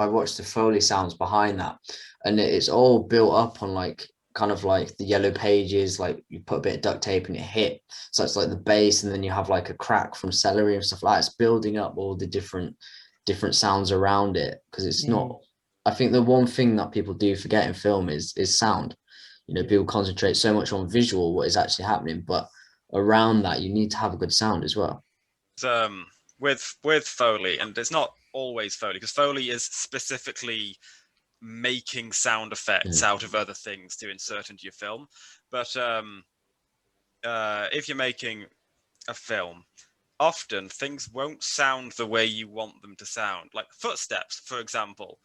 watched the Foley sounds behind that, and it's all built up on like kind of like the yellow pages, like you put a bit of duct tape and it hit, so it's like the bass, and then you have like a crack from celery and stuff like that. It's building up all the different sounds around it, because it's not I think the one thing that people do forget in film is sound. You know, people concentrate so much on visual, what is actually happening, but around that, you need to have a good sound as well. With Foley, and it's not always Foley, because Foley is specifically making sound effects out of other things to insert into your film. But if you're making a film, often things won't sound the way you want them to sound. Like footsteps, for example.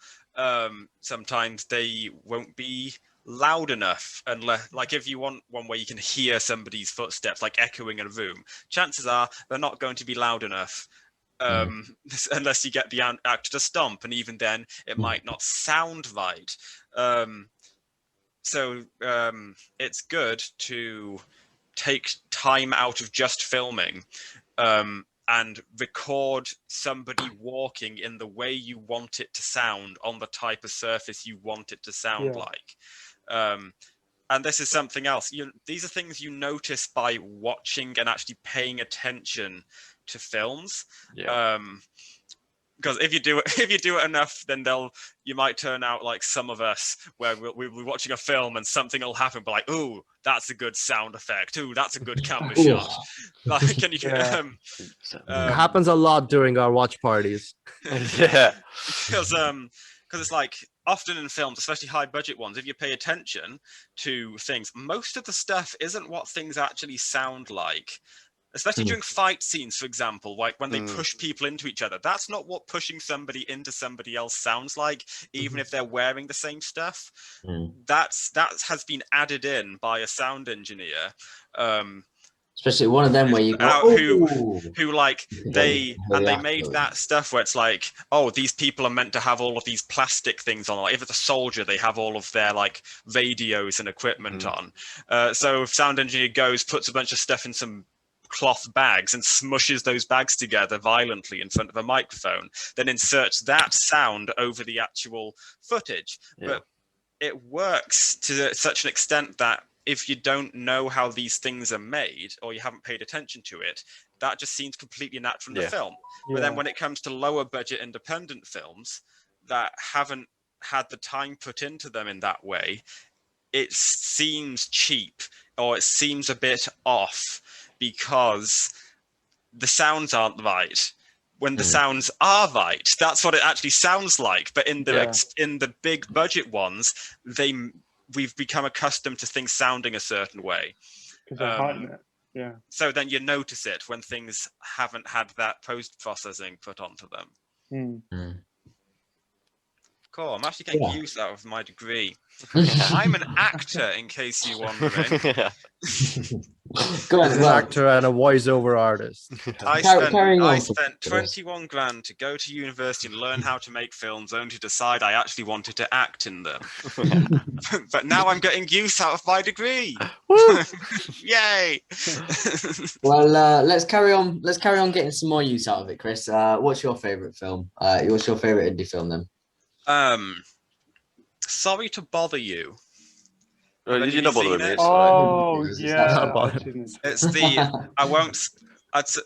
Sometimes they won't be loud enough, unless, like, if you want one where you can hear somebody's footsteps like echoing in a room, chances are they're not going to be loud enough, unless you get the actor to stomp, and even then it might not sound right. So it's good to take time out of just filming and record somebody walking in the way you want it to sound on the type of surface you want it to sound like. And this is something else. These are things you notice by watching and actually paying attention to films. Because if you do it enough, then you might turn out like some of us, where we'll be watching a film and something will happen, but like, ooh, that's a good sound effect. Ooh, that's a good camera shot. Like, can you? It happens a lot during our watch parties. Yeah. Because it's like, often in films, especially high budget ones, if you pay attention to things, most of the stuff isn't what things actually sound like. Especially during fight scenes, for example, like when they push people into each other. That's not what pushing somebody into somebody else sounds like, even if they're wearing the same stuff. That has been added in by a sound engineer. Especially one of them where you go, who like they made that stuff where it's like, oh, these people are meant to have all of these plastic things on. Like if it's a soldier, they have all of their like radios and equipment on. So if sound engineer puts a bunch of stuff in some cloth bags and smushes those bags together violently in front of a microphone, then inserts that sound over the actual footage. But it works to such an extent that if you don't know how these things are made, or you haven't paid attention to it, that just seems completely natural in the film. But then when it comes to lower budget independent films that haven't had the time put into them in that way, it seems cheap, or it seems a bit off, because the sounds aren't right. When the sounds are right, that's what it actually sounds like. But in the big budget ones, we've become accustomed to things sounding a certain way. Because they're hiding it. Yeah. So then you notice it when things haven't had that post-processing put onto them. Cool. I'm actually getting use out of my degree. I'm an actor, in case you're wondering. Go on, An actor and a voiceover artist. I spent 21 grand to go to university and learn how to make films, only to decide I actually wanted to act in them. But now I'm getting use out of my degree. Yay! Well, let's carry on. Let's carry on getting some more use out of it, Chris. What's your favorite film? What's your favorite indie film then? Sorry to bother you. You're not bothering me. Oh, yeah. It's the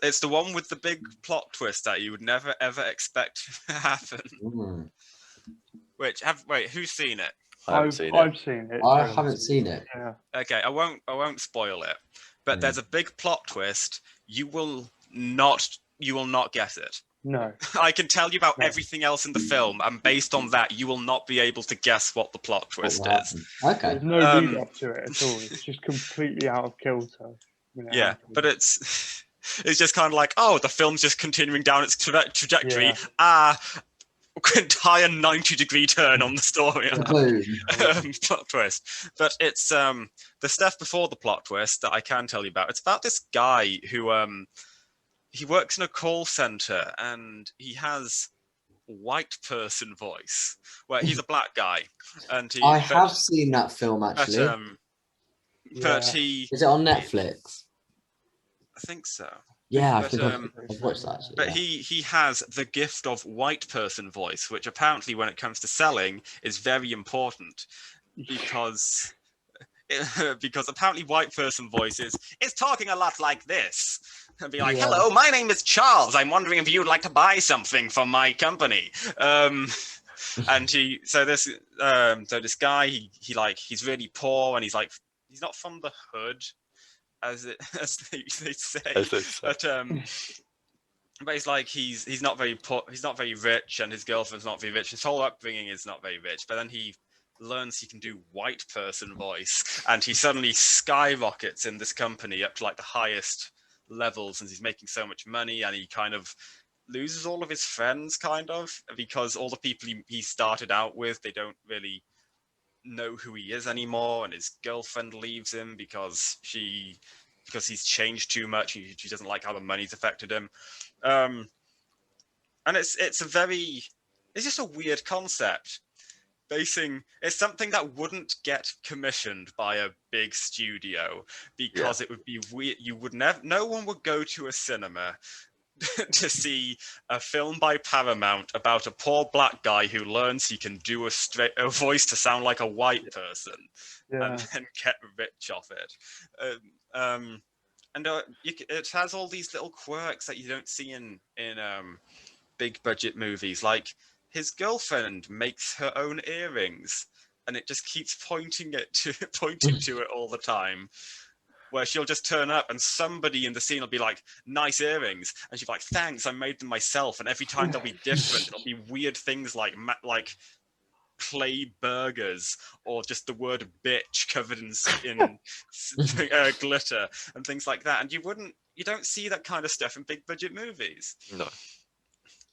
it's the one with the big plot twist that you would never ever expect to happen. Who's seen it? I've seen it. I haven't seen it. Yeah. Okay, I won't spoil it. But there's a big plot twist. You will not guess it. No. I can tell you about everything else in the film, and based on that, you will not be able to guess what the plot twist is. Okay. There's no lead up to it at all. It's just completely out of kilter. Yeah, but it's just kind of like, oh, the film's just continuing down its trajectory. Entire 90-degree turn on the story. Plot twist. But it's the stuff before the plot twist that I can tell you about. It's about this guy who he works in a call center, and he has white person voice, where he's a black guy. And I have seen that film actually. But he is it on Netflix? I think so. Yeah, I think I've watched that actually. But he has the gift of white person voice, which apparently, when it comes to selling, is very important, because apparently white person voice is talking a lot like this. And be like, hello, my name is Charles. I'm wondering if you'd like to buy something from my company. And so this guy, he's really poor, and he's not from the hood, as they say. As they say. But he's not very poor, he's not very rich, and his girlfriend's not very rich. His whole upbringing is not very rich. But then he learns he can do white person voice, and he suddenly skyrockets in this company up to like the highest levels, and he's making so much money, and he kind of loses all of his friends, kind of, because all the people he started out with, they don't really know who he is anymore, and his girlfriend leaves him because he's changed too much. She doesn't like how the money's affected him, and it's just a weird concept. It's something that wouldn't get commissioned by a big studio because it would be weird. No one would go to a cinema to see a film by Paramount about a poor black guy who learns he can do a voice to sound like a white person and then get rich off it. It has all these little quirks that you don't see in big budget movies. Like, his girlfriend makes her own earrings, and it just keeps pointing to it all the time. Where she'll just turn up and somebody in the scene will be like, "Nice earrings," and she'll be like, "Thanks, I made them myself." And every time they'll be different. It'll be weird things like clay burgers, or just the word "bitch" covered in glitter and things like that. And you don't see that kind of stuff in big budget movies. No.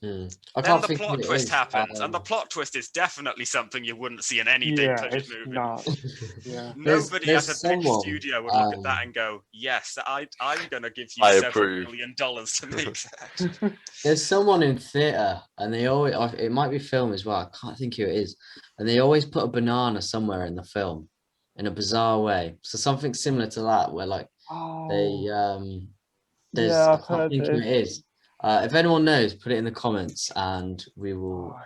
Then the plot twist happens, and the plot twist is definitely something you wouldn't see in any big budget movie. Nobody at a big studio would look at that and go, "Yes, I'm going to give you $7 million to make that." There's someone in theatre, and they always, it might be film as well, I can't think who it is, and they always put a banana somewhere in the film in a bizarre way. So something similar to that, where like I can't think who it is. If anyone knows, put it in the comments, and we will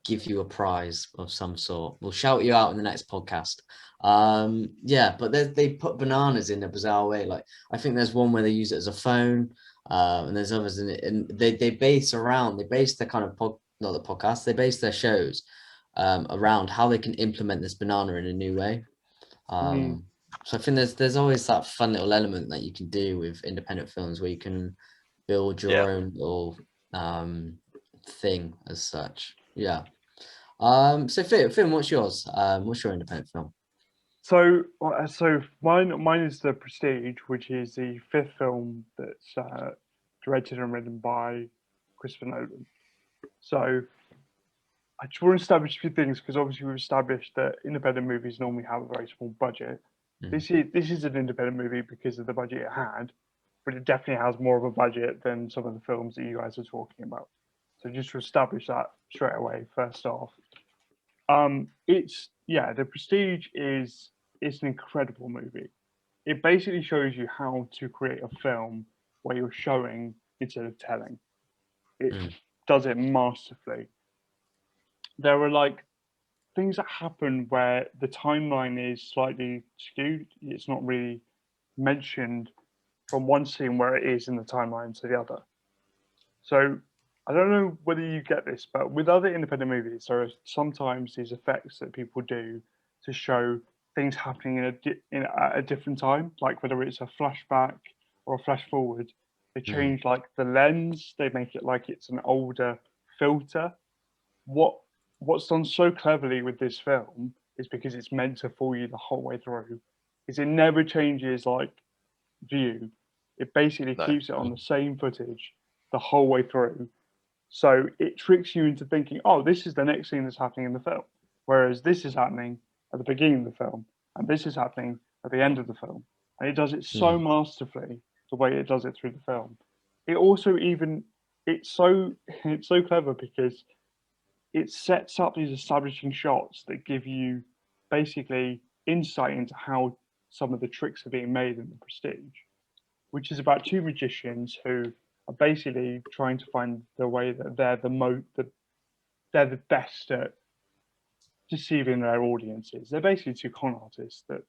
give you a prize of some sort. We'll shout you out in the next podcast. But they put bananas in a bizarre way. Like, I think there's one where they use it as a phone, and there's others in it, and they base their kind of not the podcast. They base their shows around how they can implement this banana in a new way. So I think there's always that fun little element that you can do with independent films where you can build your own little thing as such. So Finn, what's yours? What's your independent film? So mine is The Prestige, which is the 5th film that's directed and written by Christopher Nolan. So I just want to establish a few things, because obviously we've established that independent movies normally have a very small budget. This is an independent movie because of the budget it had, but it definitely has more of a budget than some of the films that you guys are talking about. So just to establish that straight away, first off. The Prestige is an incredible movie. It basically shows you how to create a film where you're showing instead of telling. It does it masterfully. There are like things that happen where the timeline is slightly skewed. It's not really mentioned from one scene where it is in the timeline to the other. So I don't know whether you get this, but with other independent movies, there are sometimes these effects that people do to show things happening at a different time, like whether it's a flashback or a flash forward. They change like the lens, they make it like it's an older filter. What's done so cleverly with this film is, because it's meant to fool you the whole way through, is it never changes like view. It basically keeps it on the same footage the whole way through. So it tricks you into thinking, oh, this is the next scene that's happening in the film. Whereas this is happening at the beginning of the film, and this is happening at the end of the film. And it does it so masterfully, the way it does it through the film. It also it's so clever because it sets up these establishing shots that give you basically insight into how some of the tricks are being made in The Prestige, which is about 2 magicians who are basically trying to find the way that they're the best at deceiving their audiences. They're basically 2 con artists that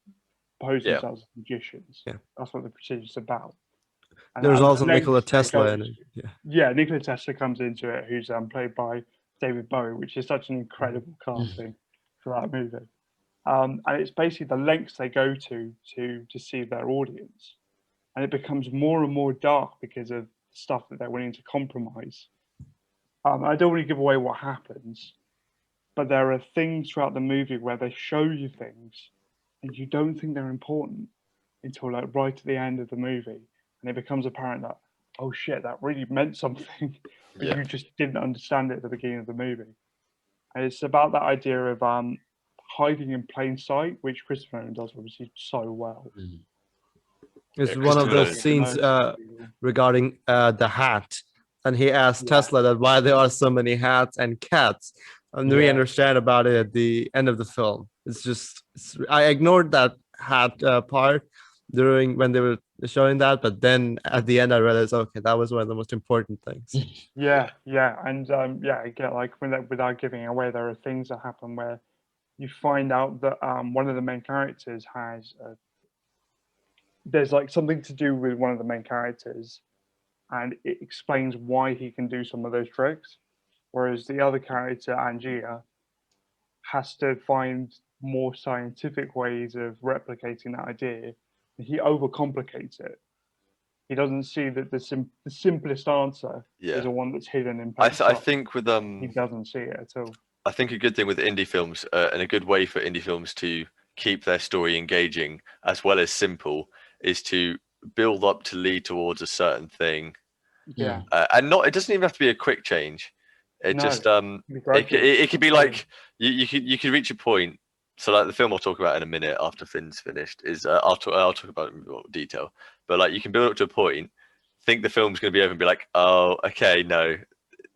pose themselves as magicians. That's what The Prestige is about. And there's also Nikola Tesla in it. Nikola Tesla comes into it, who's played by David Bowie, which is such an incredible casting for that movie. And it's basically the lengths they go to deceive their audience, and it becomes more and more dark because of stuff that they're willing to compromise. I don't want to give away what happens, but there are things throughout the movie where they show you things and you don't think they're important until like right at the end of the movie, and it becomes apparent that, oh shit, that really meant something, but Yeah. you just didn't understand it at the beginning of the movie. And it's about that idea of hiding in plain sight, which Christopher Nolan does obviously so well. It's Yeah, one of Christopher those Nolan. scenes Nolan- regarding the hat, and he asked Yeah. Tesla that why there are so many hats and cats, and we Yeah. understand about it at the end of the film. I ignored that hat part during when they were showing that, but then at the end I realized, okay, that was one of the most important things. Yeah, and again, like without giving away, there are things that happen where you find out that one of the main characters has there's like something to do with one of the main characters, and it explains why he can do some of those tricks, whereas the other character, Angia, has to find more scientific ways of replicating that idea, and he overcomplicates it. He doesn't see that the simplest answer Yeah. is the one that's hidden in I plain sight. think with He doesn't see it at all. I think a good thing with indie films and a good way for indie films to keep their story engaging as well as simple is to build up to lead towards a certain thing, Yeah, and not it doesn't even have to be a quick change. It No, just it'd be great it could be to- like you could reach a point. So like the film I'll talk about in a minute after Finn's finished is I'll talk about it in more detail. But like you can build up to a point, think the film's going to be over, and be like, oh, okay, no,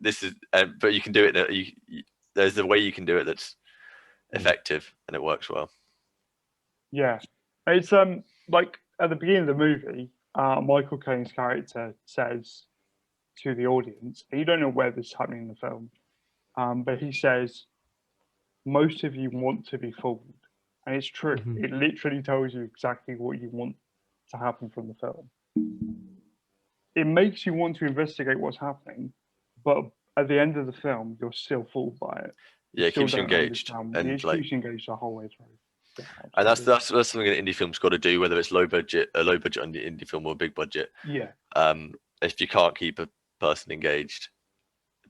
this is. But you can do it. There's a way you can do it that's effective and it works well. Yeah, it's like at the beginning of the movie, Michael Caine's character says to the audience, and you don't know where this is happening in the film, but he says, "Most of you want to be fooled," and it's true. Mhm. It literally tells you exactly what you want to happen from the film. It makes you want to investigate what's happening, but at the end of the film, you're still fooled by it. Yeah, it Still keeps you don't engaged, understand- and it like, keeps you engaged the whole way through. Yeah, and that's absolutely. something an indie film's got to do, whether it's a low budget indie film or a big budget. Yeah. If you can't keep a person engaged,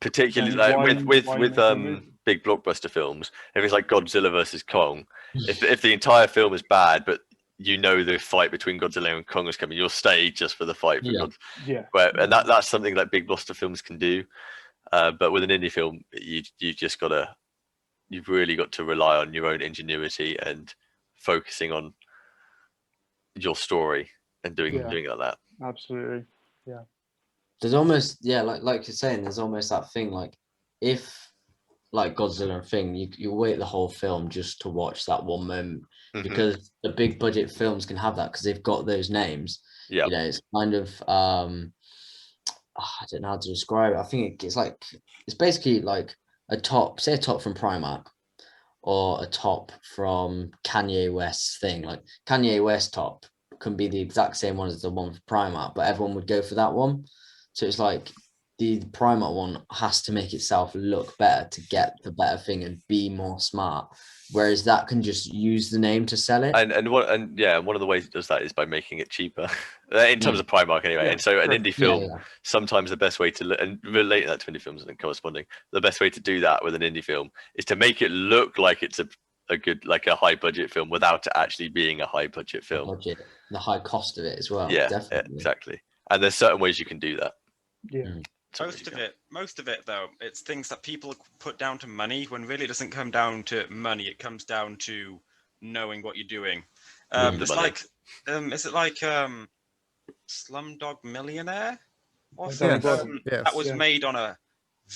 particularly Then like why with make a movie? big blockbuster films, if it's like Godzilla versus Kong, if the entire film is bad, but you know the fight between Godzilla and Kong is coming, you'll stay just for the fight. For Yeah. Yeah. and that's something that big blockbuster films can do. But with an indie film, you've really got to rely on your own ingenuity and focusing on your story and doing Yeah. it like that. Absolutely. There's almost like you're saying, there's almost that thing like if like Godzilla thing, you wait the whole film just to watch that one moment Mhm. because the big budget films can have that because they've got those names. Yeah. You know, it's kind of I don't know how to describe it. I think it's basically like a top from Primark or a top from Kanye West's thing. Like Kanye West top can be the exact same one as the one for Primark, but everyone would go for that one. So it's like the Primark one has to make itself look better to get the better thing and be more smart. Whereas that can just use the name to sell it. And one of the ways it does that is by making it cheaper in terms of Primark anyway. Yeah, and so an sure. indie film, Yeah. sometimes the best way to and relate that to indie films and corresponding, the best way to do that with an indie film is to make it look like it's a good, like a high budget film without it actually being a high budget film. Budget, the high cost of it as well. Yeah, Definitely. exactly. And there's certain ways you can do that. Yeah. Most of it though, it's things that people put down to money when really it doesn't come down to money. It comes down to knowing what you're doing. The It's money. like, is it like Slumdog Millionaire or Yes, something? yes. That was Yeah. made on a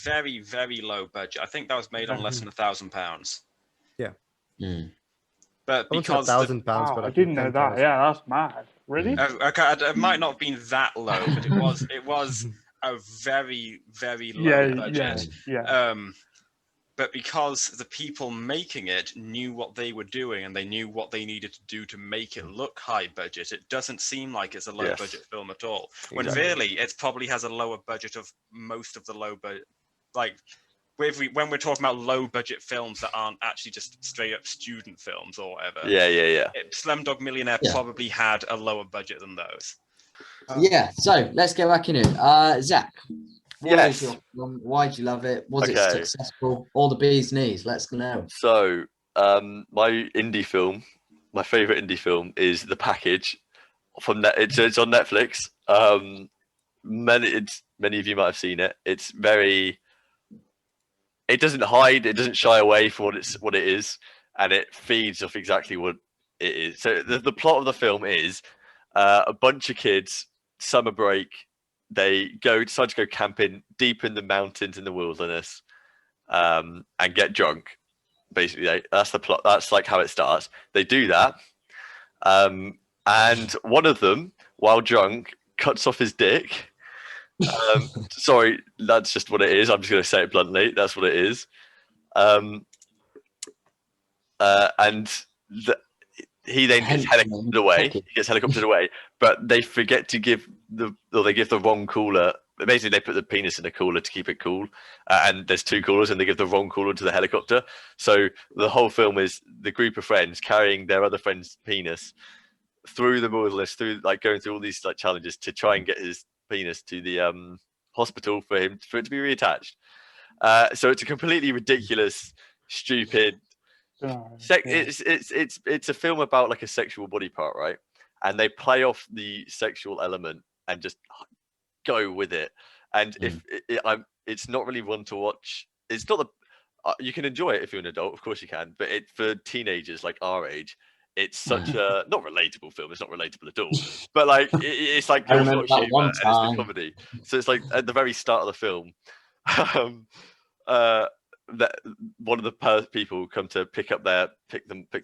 very, very low budget. I think that was made on less than £1,000. Mm. But I won't say because the, £1,000, Wow, but I didn't know that. 10,000. Yeah, that's mad. Really? okay, it might not have been that low, but it was a very, very low Yeah, budget. yeah. But because the people making it knew what they were doing and they knew what they needed to do to make it look high budget, it doesn't seem like it's a low Yes. budget film at all. When Exactly. really it probably has a lower budget of most of the low budget. Like when we're talking about low budget films that aren't actually just straight up student films or whatever. Yeah. Slumdog Millionaire Yeah. probably had a lower budget than those. Yeah, so let's get back into it. Zach, what is Yes. your film? Why do you love it? Was it Okay. successful? All the bee's knees. Let's know. So, my indie film, my favorite indie film is The Package from it's on Netflix. Many of you might have seen it. It's very. It doesn't hide. It doesn't shy away from what it is, and it feeds off exactly what it is. So the plot of the film is a bunch of kids, summer break. They decide to go camping deep in the mountains in the wilderness, and get drunk. Basically, that's the plot. That's like how it starts. They do that, and one of them, while drunk, cuts off his dick. Sorry, that's just what it is. I'm just going to say it bluntly. That's what it is. And he then gets helicoptered away. He gets helicoptered away, but they forget to give they give the wrong cooler. Basically, they put the penis in a cooler to keep it cool, and there's 2 coolers, and they give the wrong cooler to the helicopter. So the whole film is the group of friends carrying their other friend's penis through the wilderness, going through all these challenges to try and get his penis to the hospital for it to be reattached. So it's a completely ridiculous, stupid. It's a film about like a sexual body part, right? And they play off the sexual element and just go with it. And it's not really one to watch. It's not you can enjoy it if you're an adult, of course you can, but for teenagers like our age, it's such a not relatable film. It's not relatable at all. But like it's like I remember that one and it's time. the comedy. So it's like at the very start of the film, that one of the people come to pick the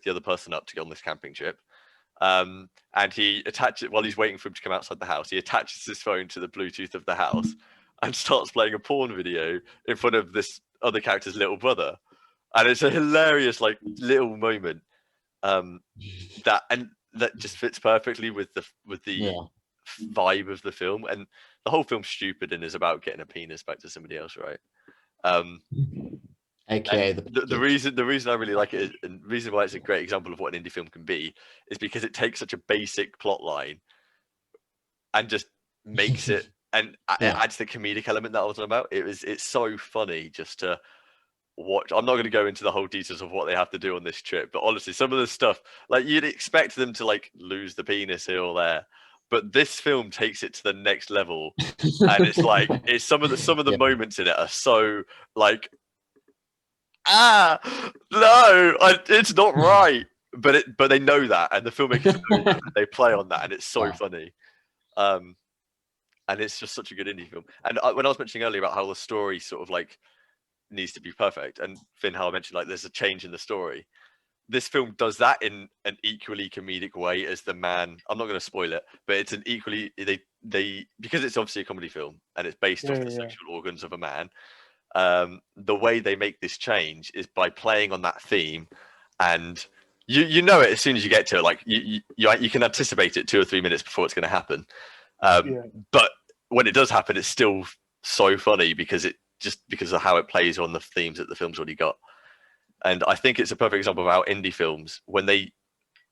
other person up to go on this camping trip. And he attaches while he's waiting for him to come outside the house. He attaches his phone to the Bluetooth of the house and starts playing a porn video in front of this other character's little brother. And it's a hilarious like little moment. That just fits perfectly with the vibe of the film, and the whole film's stupid and is about getting a penis back to somebody else, right? Okay. The reason I really like it, and the reason why it's a great example of what an indie film can be, is because it takes such a basic plot line and just makes it and it adds the comedic element that I was on about. It's so funny just to watch. I'm not going to go into the whole details of what they have to do on this trip, but honestly, some of the stuff, like you'd expect them to like lose the penis here or there, but this film takes it to the next level, and it's like some of the moments in it are so like, it's not right, but they know that, and the filmmakers know that, and they play on that, and it's so funny. And it's just such a good indie film. And when I was mentioning earlier about how the story sort of like needs to be perfect, and Finn, how I mentioned like there's a change in the story, this film does that in an equally comedic way as The Man. I'm not going to spoil it, but it's an equally they because it's obviously a comedy film and it's based off the sexual organs of a man. The way they make this change is by playing on that theme, and you know it as soon as you get to it. Like you can anticipate it 2 or 3 minutes before it's going to happen. But when it does happen, it's still so funny because of how it plays on the themes that the film's already got. And I think it's a perfect example of how indie films, when they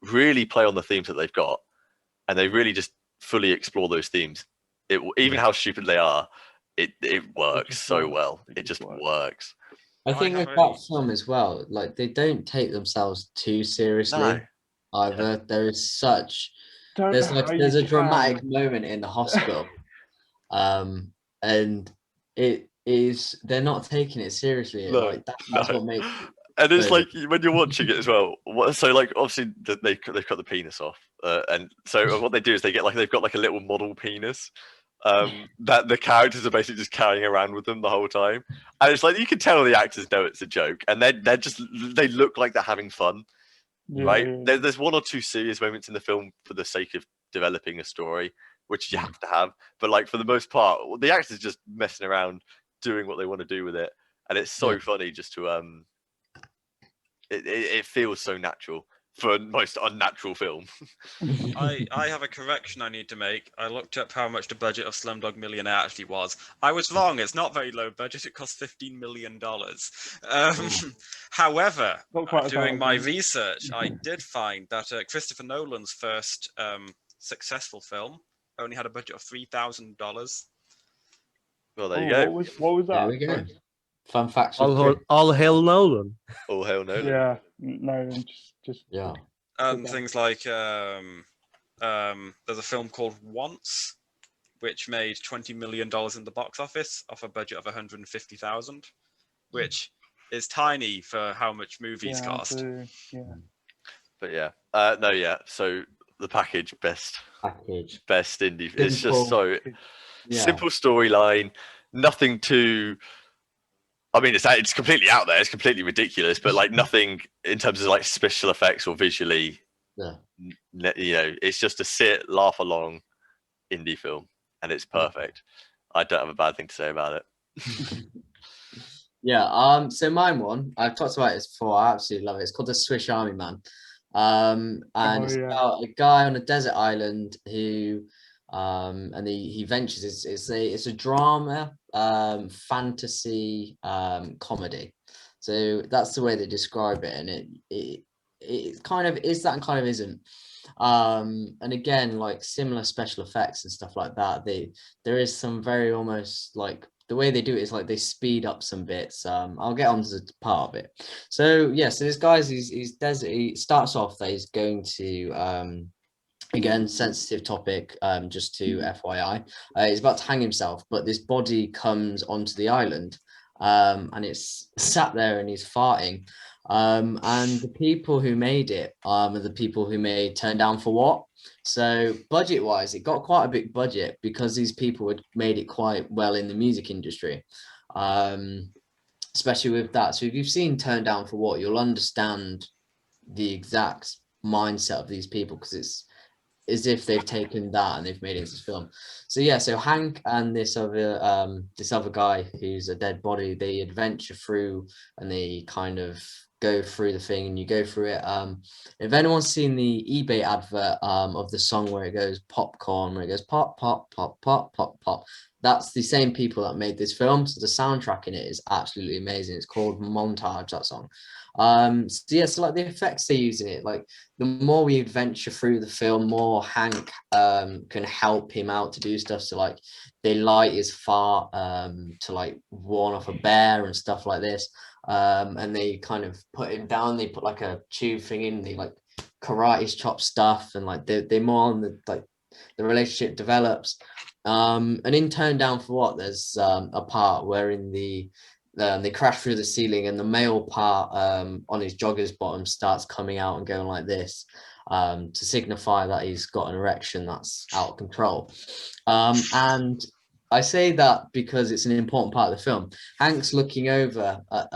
really play on the themes that they've got, and they really just fully explore those themes, even how stupid they are, it works so well. It just works. I think with that film as well, like they don't take themselves too seriously either. There is there's a dramatic moment in the hospital, and it is they're not taking it seriously. That's what makes. And it's like when you're watching it as well. So like obviously they've cut the penis off, and so what they do is they've got like a little model penis, that the characters are basically just carrying around with them the whole time, and it's like you can tell the actors know it's a joke, and they look like they're having fun, right? There's 1 or 2 serious moments in the film for the sake of developing a story, which you have to have, but like for the most part, the actors just messing around, doing what they want to do with it, and it's so funny just to it feels so natural for a most unnatural film. I have a correction I need to make. I looked up how much the budget of Slumdog Millionaire actually was. I was wrong. It's not very low budget. It cost $15 million. However, Not quite doing my 1,000. research, I did find that Christopher Nolan's first successful film only had a budget of $3,000. Well, there you Oh, go. what was There that? we go. Fun facts. with Chris. All hail Nolan. All hell no. Yeah, no, just Yeah. And Okay. things like there's a film called Once, which made $20 million in the box office off a budget of 150,000, which is tiny for how much movies yeah, cost. yeah. But yeah, no, yeah. So the package best Package. indie. It's just so Yeah. simple storyline. Nothing too. I mean, it's completely out there. It's completely ridiculous, but like nothing in terms of like special effects or visually. Yeah. You know, it's just a sit, laugh along indie film, and it's perfect. I don't have a bad thing to say about it. Yeah. So mine one, I've talked about this before. I absolutely love it. It's called The Swiss Army Man. And it's yeah. about a guy on a desert island who and he ventures. It's a drama, fantasy, comedy. So that's the way they describe it, and it kind of is that and kind of isn't. And again, like similar special effects and stuff like that. There is some very almost like the way they do it is like they speed up some bits. I'll get onto the part of it. So yeah, so this guy's he's desert. He starts off that he's going to again, sensitive topic, just to FYI. He's about to hang himself, but this body comes onto the island, and it's sat there and he's farting. And the people who made it are the people who made Turn Down for What. So budget-wise, it got quite a big budget because these people had made it quite well in the music industry, especially with that. So if you've seen Turn Down for What, you'll understand the exact mindset of these people because it's as if they've taken that and they've made it into film. So yeah, so Hank and this other guy who's a dead body, they adventure through and they kind of go through the thing and you go through it. If anyone's seen the eBay advert of the song where it goes popcorn, where it goes pop, pop, pop, pop, pop, pop, that's the same people that made this film. So the soundtrack in it is absolutely amazing. It's called Montage, that song. So yeah, so like the effects they use in it, like the more we venture through the film, more Hank can help him out to do stuff. So like they light his fart to like warn off a bear and stuff like this. And they kind of put him down, they put like a tube thing in, they like karate chop stuff, and like they're more on the like the relationship develops. And in Turn Down for What, there's a part where in they crash through the ceiling and the male part on his jogger's bottom starts coming out and going like this to signify that he's got an erection that's out of control. And I say that because it's an important part of the film. Hank's looking over at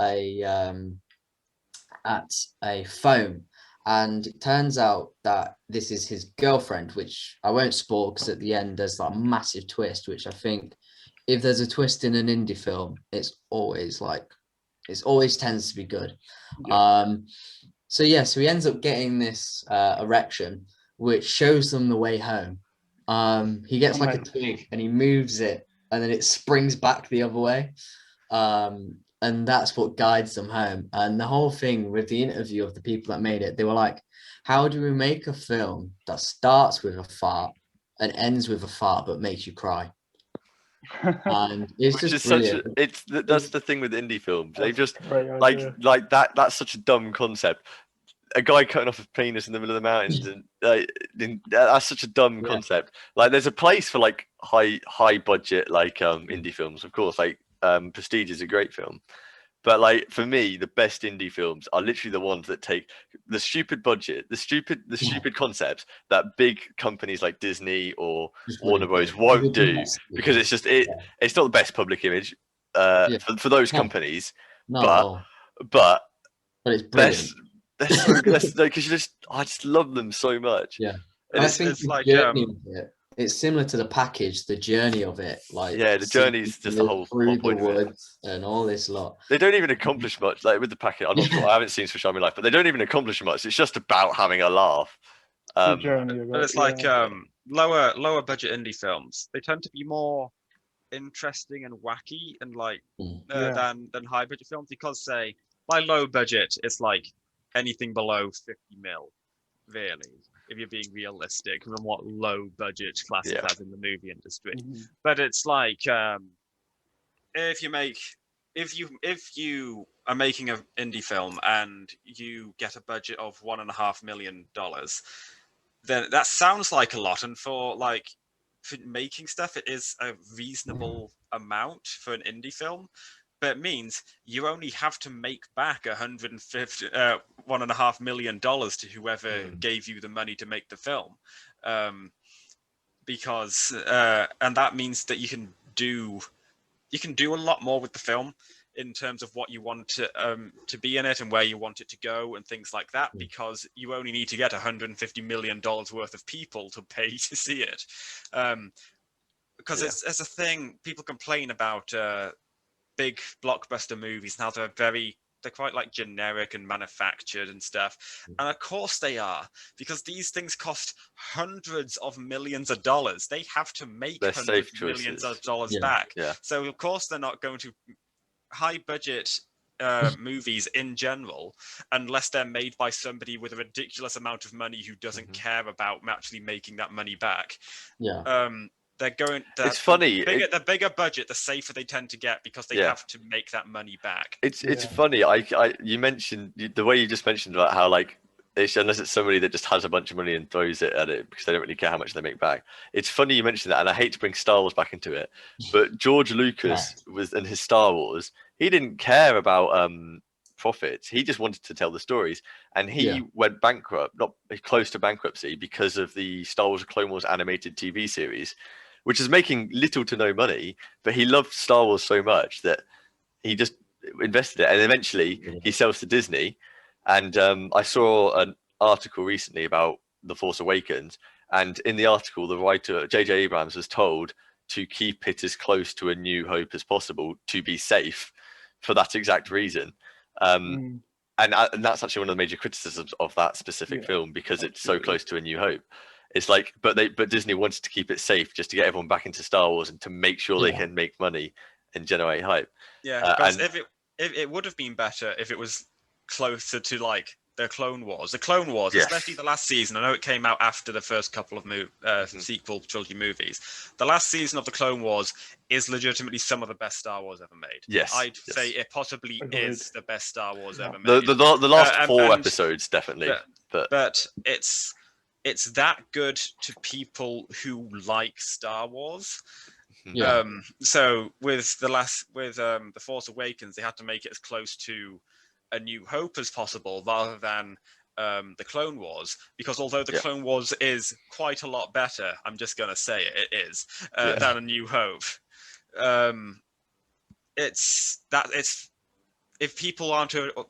a phone, and it turns out that this is his girlfriend, which I won't spoil because at the end there's that massive twist, which I think if there's a twist in an indie film, it always tends to be good. Yeah. So yeah, so he ends up getting this erection, which shows them the way home. He gets like a twig and he moves it, and then it springs back the other way. And that's what guides them home. And the whole thing with the interview of the people that made it, they were like, how do we make a film that starts with a fart and ends with a fart but makes you cry? And it's Which just is brilliant. that's the thing with indie films. They just Great idea. like that's such a dumb concept. A guy cutting off his penis in the middle of the mountains, and that's such a dumb concept. Like, there's a place for like high budget like indie films, of course. Like Prestige is a great film, but like for me, the best indie films are literally the ones that take the stupid budget, the stupid concepts that big companies like Disney or Warner Bros. Won't do because it's just it's not the best public image for those companies, but it's brilliant. They're so because I just love them so much. Yeah, It's I think like the journey of it it's similar to the package, the journey of it. Like Yeah, the journey's just the whole through the point of it. woods and all this lot. They don't even accomplish much. Like with the packet, I'm not sure. I haven't seen Swiss Army Life, but they don't even accomplish much. It's just about having a laugh. The journey of But it, it's like yeah. lower budget indie films. They tend to be more interesting and wacky and like Yeah. than high budget films, because say by low budget it's like anything below 50 mil, really, if you're being realistic from what low budget classes Yeah. as in the movie industry. Mhm. But it's like if you are making an indie film and you get a budget of $1.5 million, then that sounds like a lot, and for making stuff, it is a reasonable amount for an indie film. But it means you only have to make back $1.5 million to whoever gave you the money to make the film, because and that means that you can do a lot more with the film in terms of what you want to be in it and where you want it to go and things like that, because you only need to get $150 million worth of people to pay to see it. Because it's a thing, people complain about big blockbuster movies and how they're quite like generic and manufactured and stuff. And of course they are, because these things cost hundreds of millions of dollars. They have to make They're hundreds safe of millions choices. of dollars Yeah. back. Yeah. So of course they're not going to high budget movies in general, unless they're made by somebody with a ridiculous amount of money who doesn't care about actually making that money back. Yeah. They're going. It's funny. The bigger budget, the safer they tend to get, because they have to make that money back. It's Yeah. funny. You mentioned the way you just mentioned about how like unless it's somebody that just has a bunch of money and throws it at it because they don't really care how much they make back. It's funny you mentioned that, and I hate to bring Star Wars back into it, but George Lucas was in his Star Wars. He didn't care about profits. He just wanted to tell the stories, and he went bankrupt, not close to bankruptcy, because of the Star Wars Clone Wars animated TV series, which is making little to no money. But he loved Star Wars so much that he just invested it, and eventually he sells to Disney. And I saw an article recently about The Force Awakens, and in the article, the writer J.J. Abrams was told to keep it as close to A New Hope as possible to be safe, for that exact reason. And that's actually one of the major criticisms of that specific film, because it's so close to A New Hope. It's like, but Disney wanted to keep it safe just to get everyone back into Star Wars and to make sure they can make money and generate hype. Yeah, because if it would have been better if it was closer to like the Clone Wars. The Clone Wars, especially the last season. I know it came out after the first couple of sequel trilogy movies. The last season of the Clone Wars is legitimately some of the best Star Wars ever made. Yes, I'd say it possibly is the best Star Wars ever The made. the last four episodes definitely, but it's that good to people who like Star Wars. Yeah. So with the Force Awakens, they had to make it as close to A New Hope as possible, rather than the Clone Wars, because although the Clone Wars is quite a lot better, I'm just gonna say it is than A New Hope. It's if people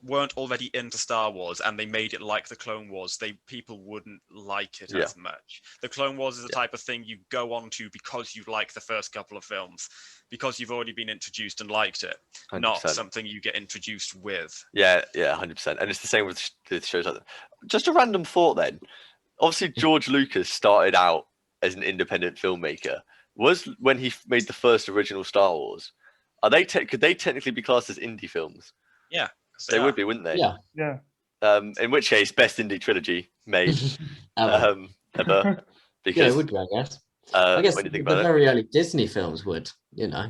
weren't already into Star Wars and they made it like the Clone Wars, people wouldn't like it as much. The Clone Wars is the type of thing you go on to because you like the first couple of films, because you've already been introduced and liked it, 100%. not something you get introduced with. Yeah, 100%. And it's the same with shows like that. Just a random thought then. Obviously, George Lucas started out as an independent filmmaker. Was when he made the first original Star Wars. Could they technically be classed as indie films? Yeah, they would be, wouldn't they? Yeah. Yeah. In which case, best indie trilogy made ever. Because Yeah, it would be, I guess. I guess when you the think about it. very early Disney films would, you know.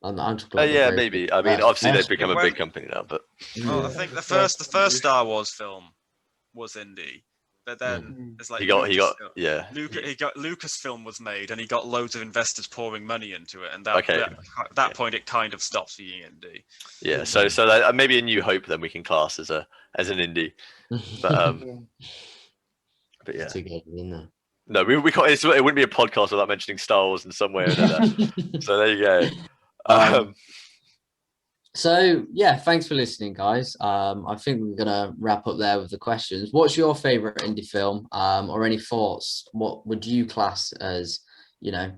I'm talking about the Yeah, very maybe. I mean, first. obviously they've become a big company now, but Well, I think the first Star Wars film was indie, but then it's like Lucasfilm was made, and he got loads of investors pouring money into it, and that point it kind of stops being indie. Yeah, so that, maybe A New Hope then we can class as an indie, but but yeah. No, we can't. It wouldn't be a podcast without mentioning Star Wars in some way or another. So there you go. So yeah, thanks for listening, guys. I think we're gonna wrap up there with the questions. What's your favorite indie film? Or any thoughts? What would you class as, you know,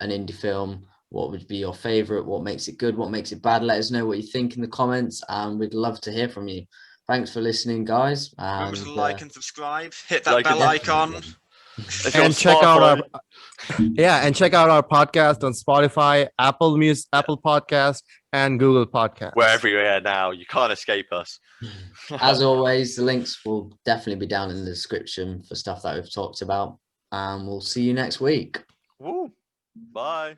an indie film? What would be your favorite? What makes it good? What makes it bad? Let us know what you think in the comments, and we'd love to hear from you. Thanks for listening, guys. Remember And to like and subscribe. Hit that Like and bell subscribe. icon. If you're on And check out our Spotify, and check out our podcast on Spotify, Apple Music, Apple Podcast, and Google Podcast. we're everywhere now. You can't escape us. As always, the links will definitely be down in the description for stuff that we've talked about. And we'll see you next week. Woo. Bye.